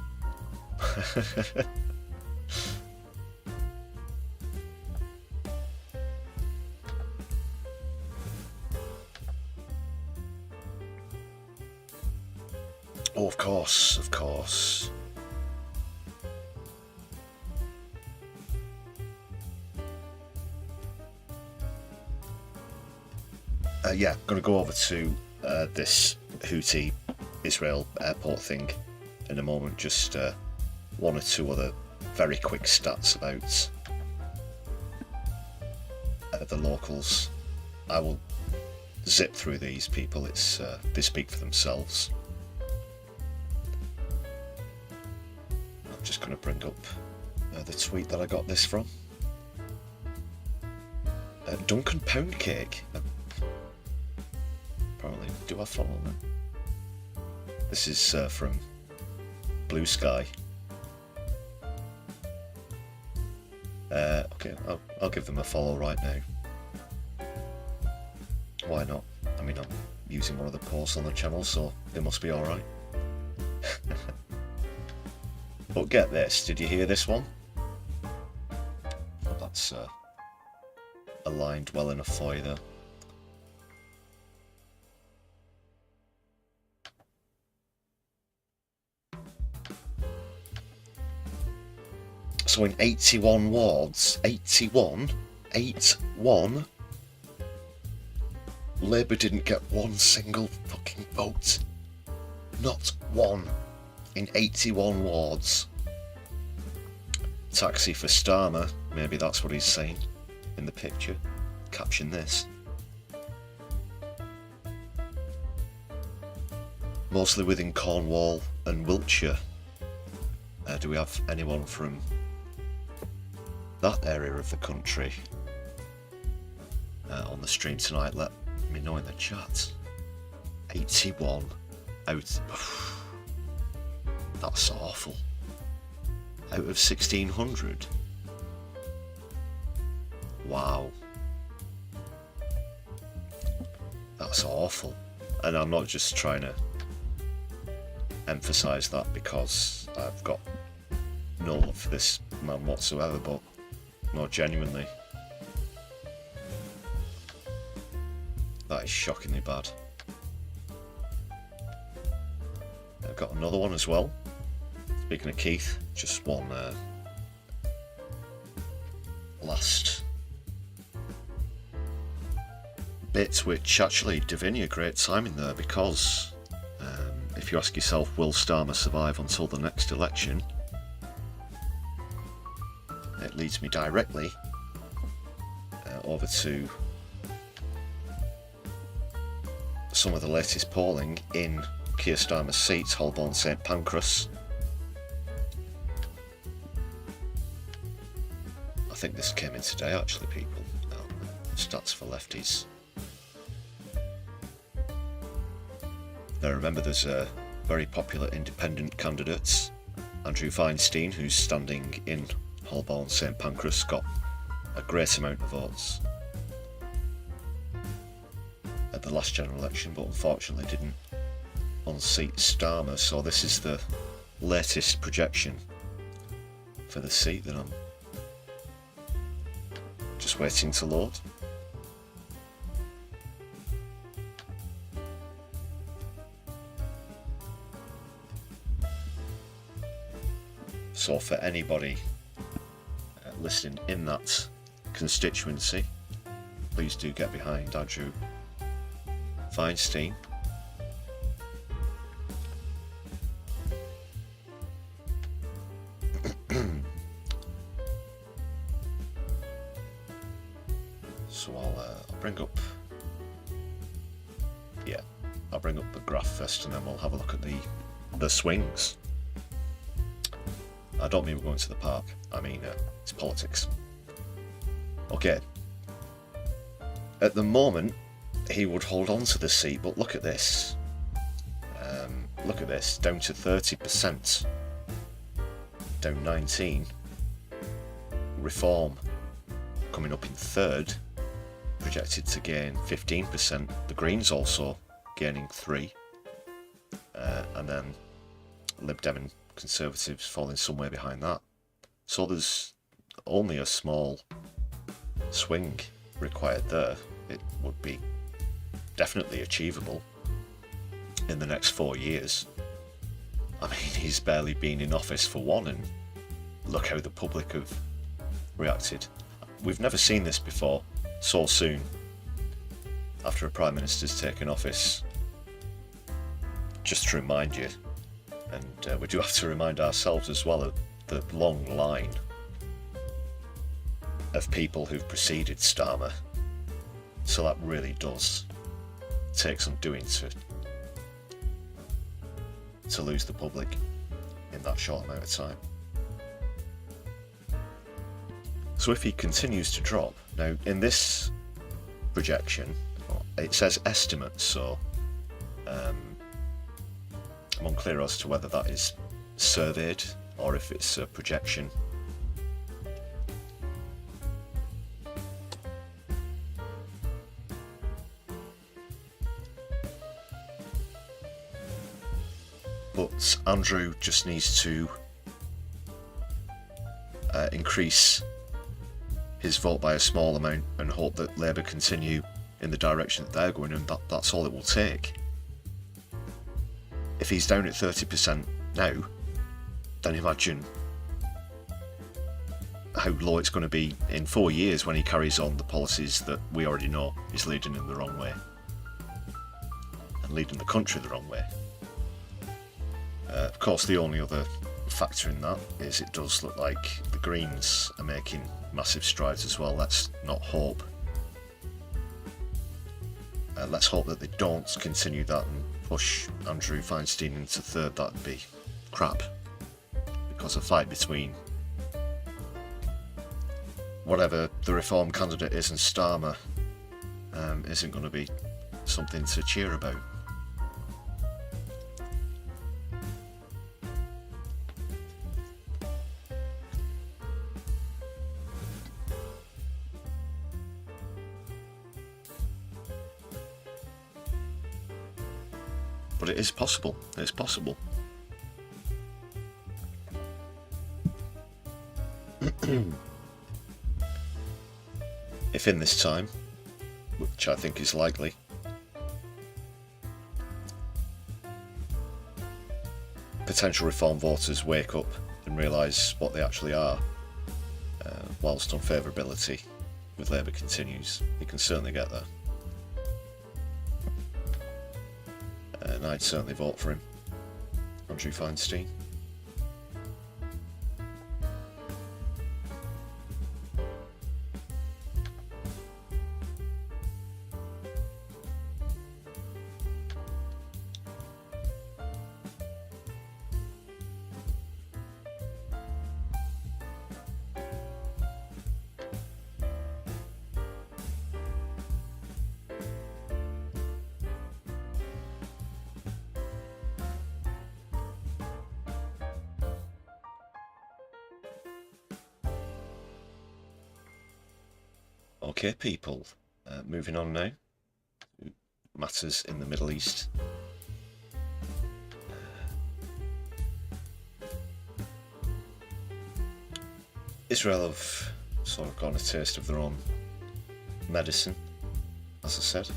Oh, of course, of course. Yeah, going to go over to this Houthi Israel airport thing in a moment. Just one or two other very quick stats about the locals. I will zip through these people. It's they speak for themselves. I'm just going to bring up the tweet that I got this from. Duncan Poundcake. Apparently, do I follow them? This is from Blue Sky. Okay, I'll give them a follow right now. Why not? I mean, I'm using one of the posts on the channel, so they must be alright. But get this, did you hear this one? Oh, that's aligned well enough for you though. So in 81 wards, 81, Labour didn't get one single fucking vote. Not one. In 81 wards. Taxi for Starmer, maybe that's what he's saying in the picture. Caption this. Mostly within Cornwall and Wiltshire. Do we have anyone from that area of the country on the stream tonight? Let me know in the chat. 81 out. That's awful. Out of 1600. Wow. That's awful. And I'm not just trying to emphasise that because I've got no love for this man whatsoever, but no, genuinely. That is shockingly bad. I've got another one as well. Speaking of Keith, just one last bit, which actually, Davinia, great timing there, because if you ask yourself, will Starmer survive until the next election? It leads me directly over to some of the latest polling in Keir Starmer's seats, Holborn, St Pancras. I think this came in today, actually, people. Stats for lefties. Now remember, there's a very popular independent candidate, Andrew Feinstein, who's standing in Holborn, St Pancras, got a great amount of votes at the last general election, but unfortunately didn't unseat Starmer. So this is the latest projection for the seat that I'm just waiting to load. So for anybody listening in that constituency, please do get behind Andrew Feinstein. So I'll bring up, yeah, I'll bring up the graph first, and then we'll have a look at the swings. I don't mean we're going to the park, I mean it's politics. Okay, at the moment he would hold on to the seat, but look at this. Look at this, down to 30%. down 19. Reform coming up in third, projected to gain 15%. The Greens also gaining 3. And then Lib Dem and Conservatives falling somewhere behind that. So there's only a small swing required there. It would be definitely achievable in the next 4 years. I mean, he's barely been in office for 1, and look how the public have reacted. We've never seen this before, so soon after a Prime Minister's taken office. Just to remind you, and we do have to remind ourselves as well of the long line of people who've preceded Starmer. So that really does take some doing to lose the public in that short amount of time. So if he continues to drop, now in this projection, it says estimate, so I'm unclear as to whether that is surveyed or if it's a projection. But Andrew just needs to increase his vote by a small amount and hope that Labour continue in the direction that they're going, and that's all it will take. If he's down at 30% now, then imagine how low it's going to be in 4 years when he carries on the policies that we already know is leading in the wrong way and leading the country the wrong way. Of course, the only other factor in that is it does look like the Greens are making massive strides as well. Let's not hope. Let's hope that they don't continue that and push Andrew Feinstein into third. That'd be crap, because a fight between whatever the Reform candidate is and Starmer isn't going to be something to cheer about. But it is possible. It's possible. If in this time, which I think is likely, potential Reform voters wake up and realise what they actually are, whilst unfavourability with Labour continues, you can certainly get there. And I'd certainly vote for him, Andrew Feinstein. Okay, people, moving on now. Matters in the Middle East. Israel have sort of gotten a taste of their own medicine, as I said.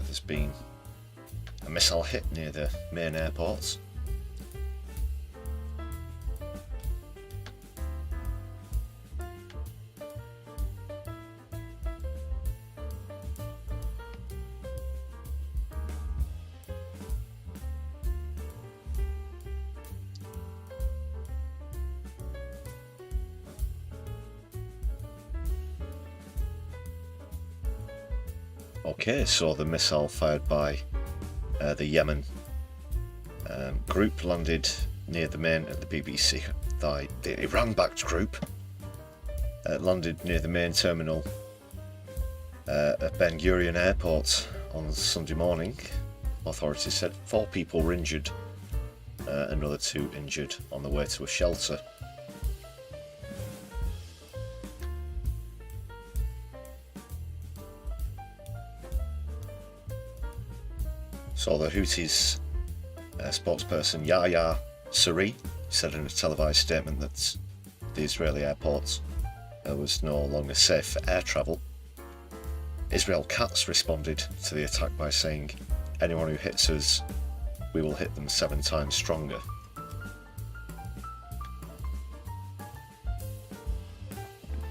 There's been a missile hit near the main airports. Okay, so the missile fired by the Yemen group landed near the main at the BBC. The Iran-backed group landed near the main terminal at Ben Gurion Airport on Sunday morning. Authorities said 4 people were injured, another 2 injured on the way to a shelter. So the Houthis spokesperson Yahya Saree said in a televised statement that the Israeli airport was no longer safe for air travel. Israel Katz responded to the attack by saying, "Anyone who hits us, we will hit them 7 times stronger."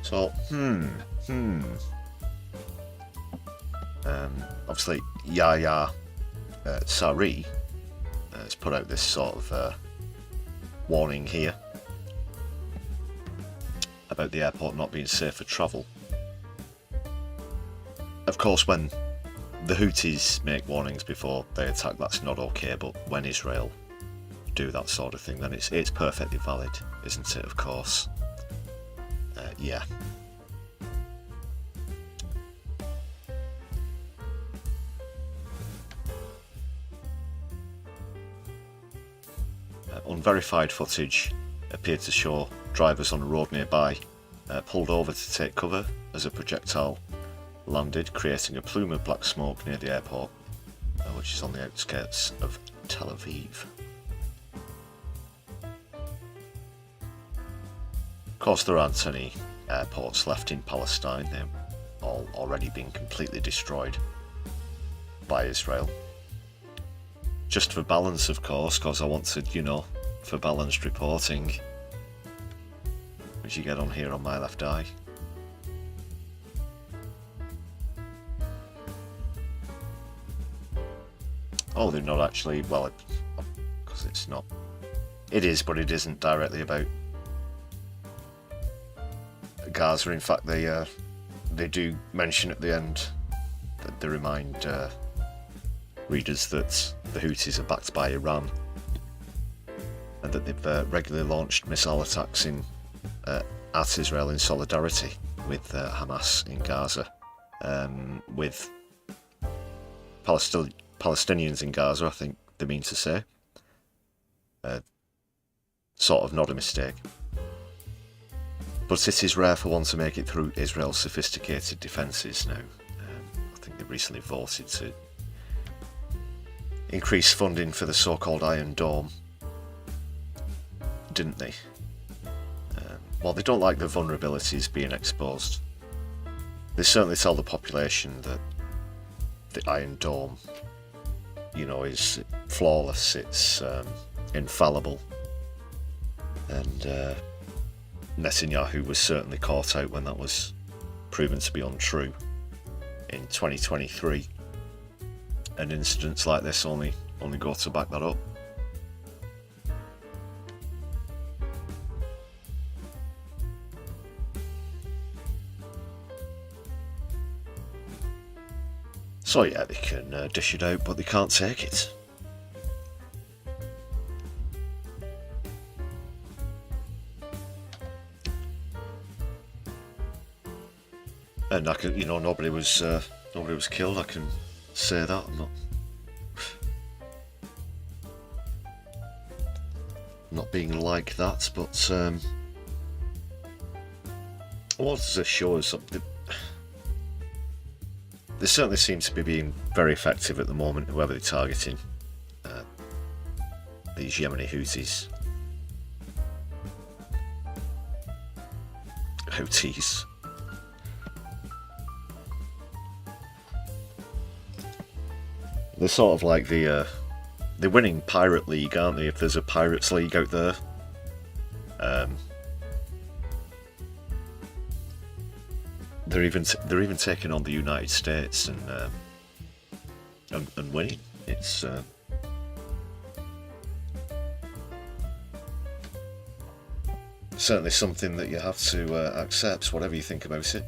So, obviously Yahya Saree has put out this sort of warning here about the airport not being safe for travel. Of course, when the Houthis make warnings before they attack, that's not okay, but when Israel do that sort of thing, then it's perfectly valid, isn't it? Of course. Yeah. Unverified footage appeared to show drivers on a road nearby pulled over to take cover as a projectile landed, creating a plume of black smoke near the airport, which is on the outskirts of Tel Aviv. Of course, there aren't any airports left in Palestine. They've all already been completely destroyed by Israel. Just for balance, of course, because I wanted, for balanced reporting, which you get on here on my left eye. Oh, they're not actually, well, because it's not. It is, but it isn't directly about Gaza. In fact, they do mention at the end that they remind readers that the Houthis are backed by Iran and that they've regularly launched missile attacks at Israel in solidarity with Hamas in Gaza, with Palestinians in Gaza, I think they mean to say. Sort of not a mistake. But it is rare for one to make it through Israel's sophisticated defences now. I think they recently voted to increase funding for the so-called Iron Dome, didn't they? Well, they don't like the vulnerabilities being exposed. They certainly tell the population that the Iron Dome, is flawless, it's infallible. And Netanyahu was certainly caught out when that was proven to be untrue in 2023. And incidents like this only go to back that up. So yeah, they can dish it out, but they can't take it. And I can, nobody was killed. I can say that. I'm not being like that, but what does this show us? They certainly seem to be being very effective at the moment, whoever they're targeting. These Yemeni Houthis. Houthis. They're sort of like they're winning Pirate League, aren't they? If there's a Pirates League out there. They're even taking on the United States and winning. It's certainly something that you have to accept, whatever you think about it.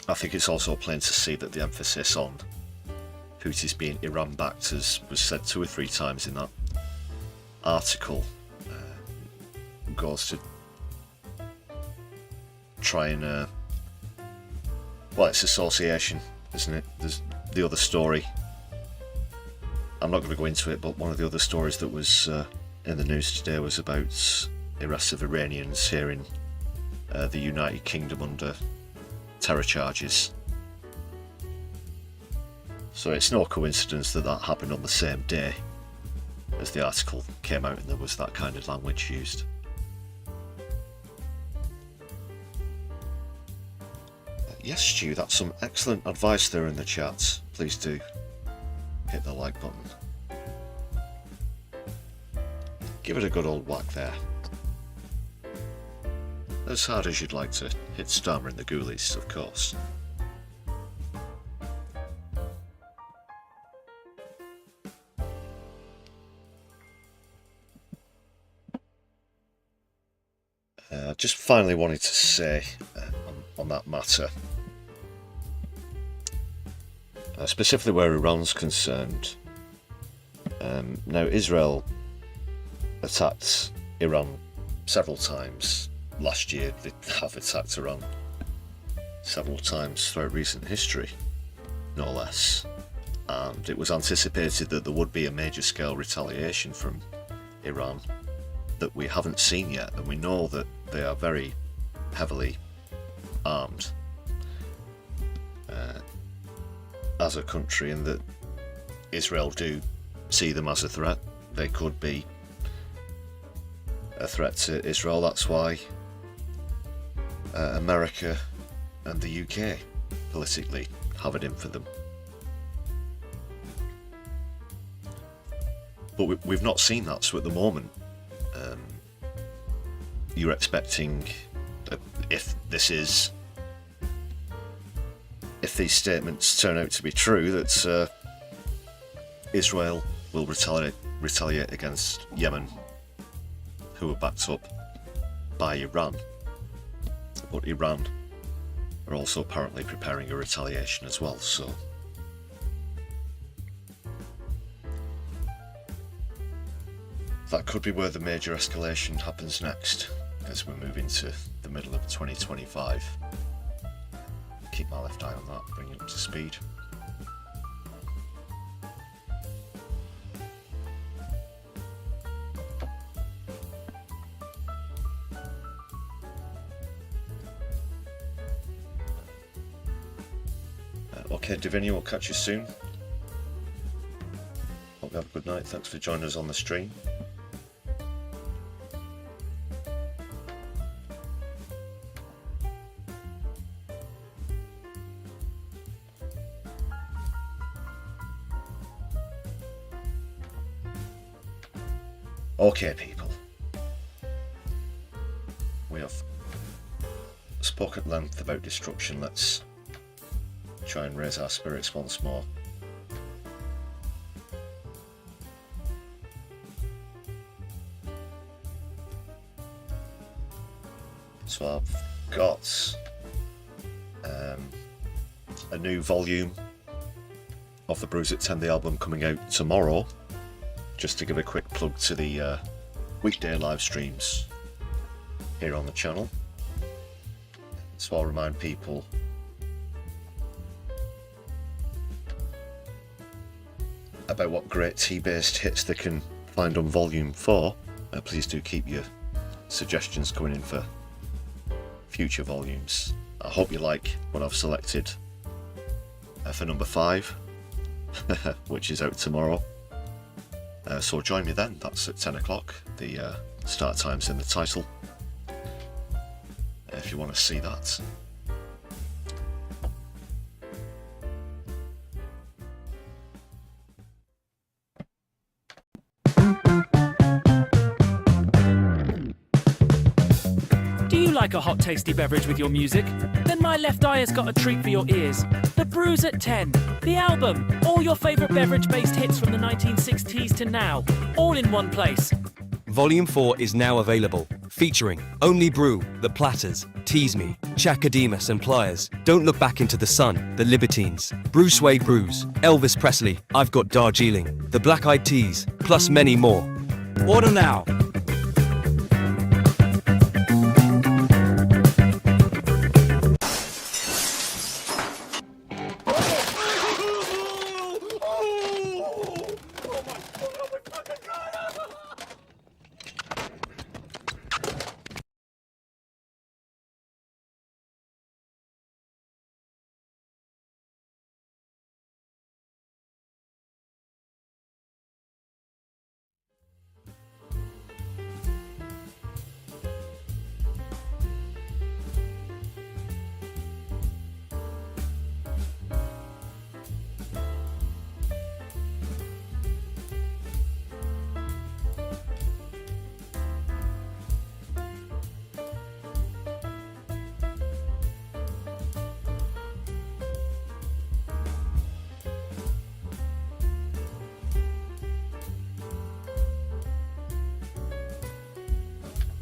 I think it's also plain to see that the emphasis on Houthis being Iran-backed, as was said 2 or 3 times in that article, goes to try and, it's association isn't it? There's the other story. I'm not going to go into it, but one of the other stories that was in the news today was about arrests of Iranians here in the United Kingdom under terror charges. So it's no coincidence that that happened on the same day as the article came out and there was that kind of language used. Yes, Stu, that's some excellent advice there in the chat. Please do hit the like button. Give it a good old whack there. As hard as you'd like to hit Starmer in the Ghoulies, of course. Just finally wanted to say on that matter, specifically where Iran's concerned. Now, Israel attacked Iran several times last year. They have attacked Iran several times throughout recent history, no less. And it was anticipated that there would be a major scale retaliation from Iran that we haven't seen yet, and we know that they are very heavily armed as a country, and that Israel do see them as a threat. They could be a threat to Israel. That's why America and the UK politically have it in for them. But we've not seen that, so at the moment you're expecting, if these statements turn out to be true, that Israel will retaliate against Yemen, who are backed up by Iran. But Iran are also apparently preparing a retaliation as well, so that could be where the major escalation happens next as we move into the middle of 2025. Keep my left eye on that, bring it up to speed. Okay, Divinia, we'll catch you soon. Hope you have a good night. Thanks for joining us on the stream. Okay, people. We have spoke at length about destruction. Let's try and raise our spirits once more. So I've got a new volume of the Bruise at 10, the album, coming out tomorrow. Just to give a quick plug to the weekday live streams here on the channel. So I'll remind people about what great tea-based hits they can find on Volume 4. Please do keep your suggestions coming in for future volumes. I hope you like what I've selected for number 5, which is out tomorrow. So join me then. That's at 10 o'clock. The start time's in the title, if you want to see that. Do you like a hot tasty beverage with your music? Then my left eye has got a treat for your ears. The Bruise at 10, the album, all your favourite beverage-based hits from the 1960s to now, all in one place. Volume 4 is now available, featuring Only Brew, The Platters, Tease Me, Chakademus and Pliers, Don't Look Back Into the Sun, The Libertines, Bruce Wade Brews, Elvis Presley, I've Got Darjeeling, The Black Eyed Teas, plus many more. Order now.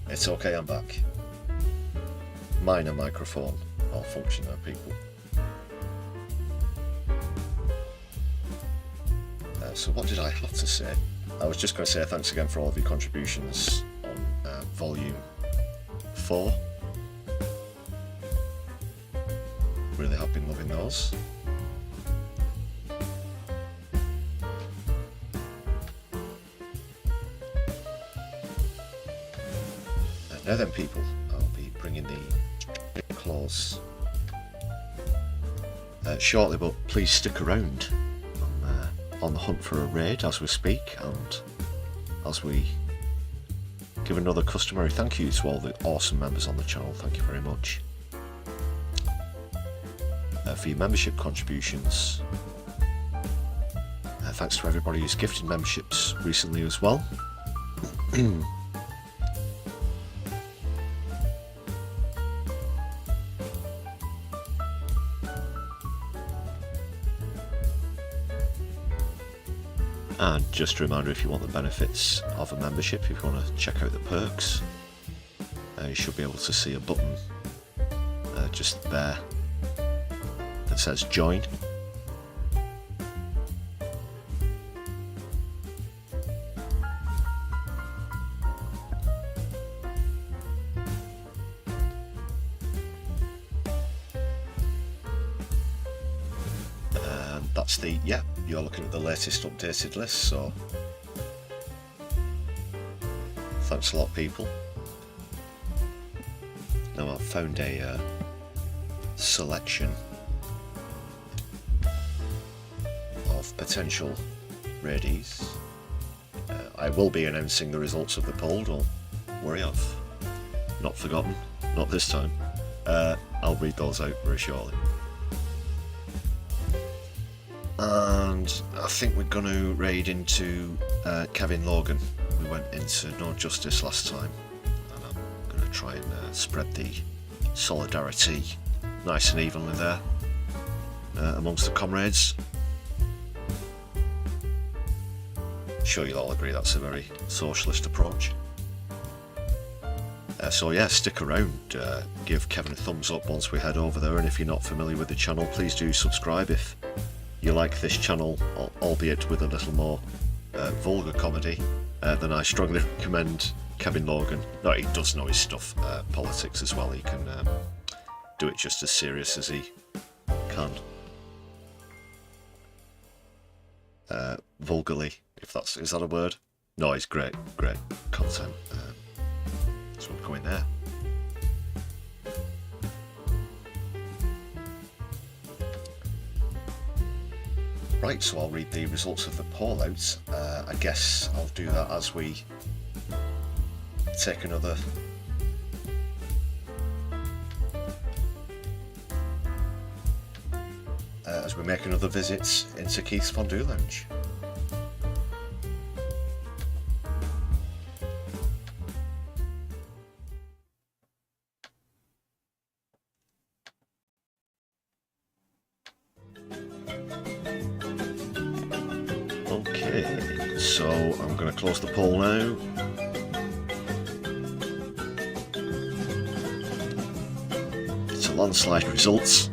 It's okay, I'm back. Minor microphone malfunction there, people. So what did I have to say? I was just going to say thanks again for all of your contributions on Volume 4. Really have been loving those. Now then, people, I'll be bringing the close shortly, but please stick around. I'm on the hunt for a raid as we speak, and as we give another customary thank you to all the awesome members on the channel. Thank you very much for your membership contributions. Thanks to everybody who's gifted memberships recently as well. And just a reminder, if you want the benefits of a membership, if you want to check out the perks, you should be able to see a button just there that says join. That's the, yeah, you're looking at the latest updated list, so thanks a lot, people. Now I've found a selection of potential raidies. I will be announcing the results of the poll, don't worry, I've not forgotten, not this time. I'll read those out very shortly. And I think we're going to raid into Kevin Logan. We went into No Justice last time, and I'm going to try and spread the solidarity nice and evenly there amongst the comrades. Sure you'll all agree that's a very socialist approach. So yeah, stick around, give Kevin a thumbs up once we head over there, and if you're not familiar with the channel, please do subscribe if you like this channel, albeit with a little more vulgar comedy, then I strongly recommend Kevin Logan. No, he does know his stuff, politics as well. He can do it just as serious as he can. Vulgarly, if that's, is that a word? No, he's great content. So I'm going there. Right, so I'll read the results of the poll out. I guess I'll do that as we take another as we make another visit into Keith's Fondue Lounge. Okay, so I'm going to close the poll now. It's a landslide results.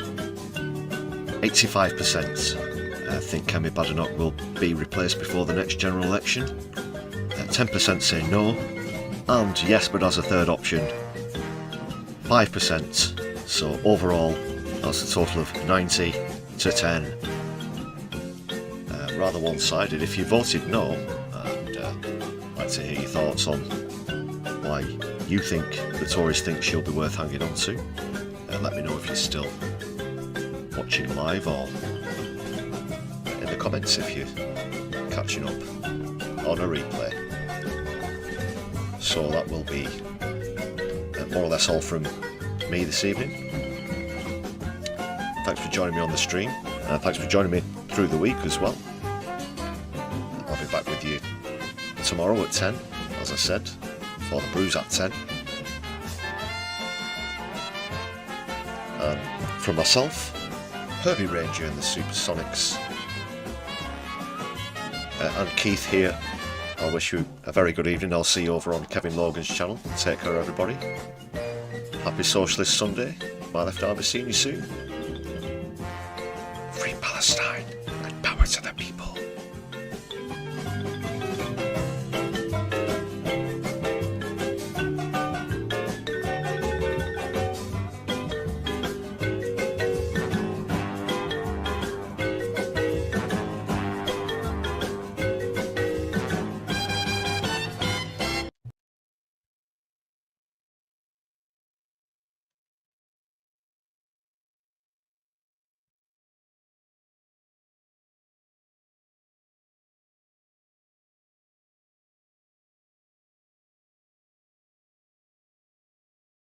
85% think Kemi Badenoch will be replaced before the next general election. 10% say no, and yes, but as a third option, 5%. So overall, that's a total of 90 to 10. Rather one-sided. If you voted no, and I'd like to hear your thoughts on why you think the Tories think she'll be worth hanging on to. Let me know if you're still watching live or in the comments if you're catching up on a replay. So that will be more or less all from me this evening. Thanks for joining me on the stream, and thanks for joining me through the week as well. I'll be back with you tomorrow at 10, as I said, for the brews at 10. From myself, Herbie Ranger and the Supersonics, and Keith here I wish you a very good evening. I'll see you over on Kevin Logan's channel. Take care, everybody. Happy Socialist Sunday. My Left, I'll be seeing you soon.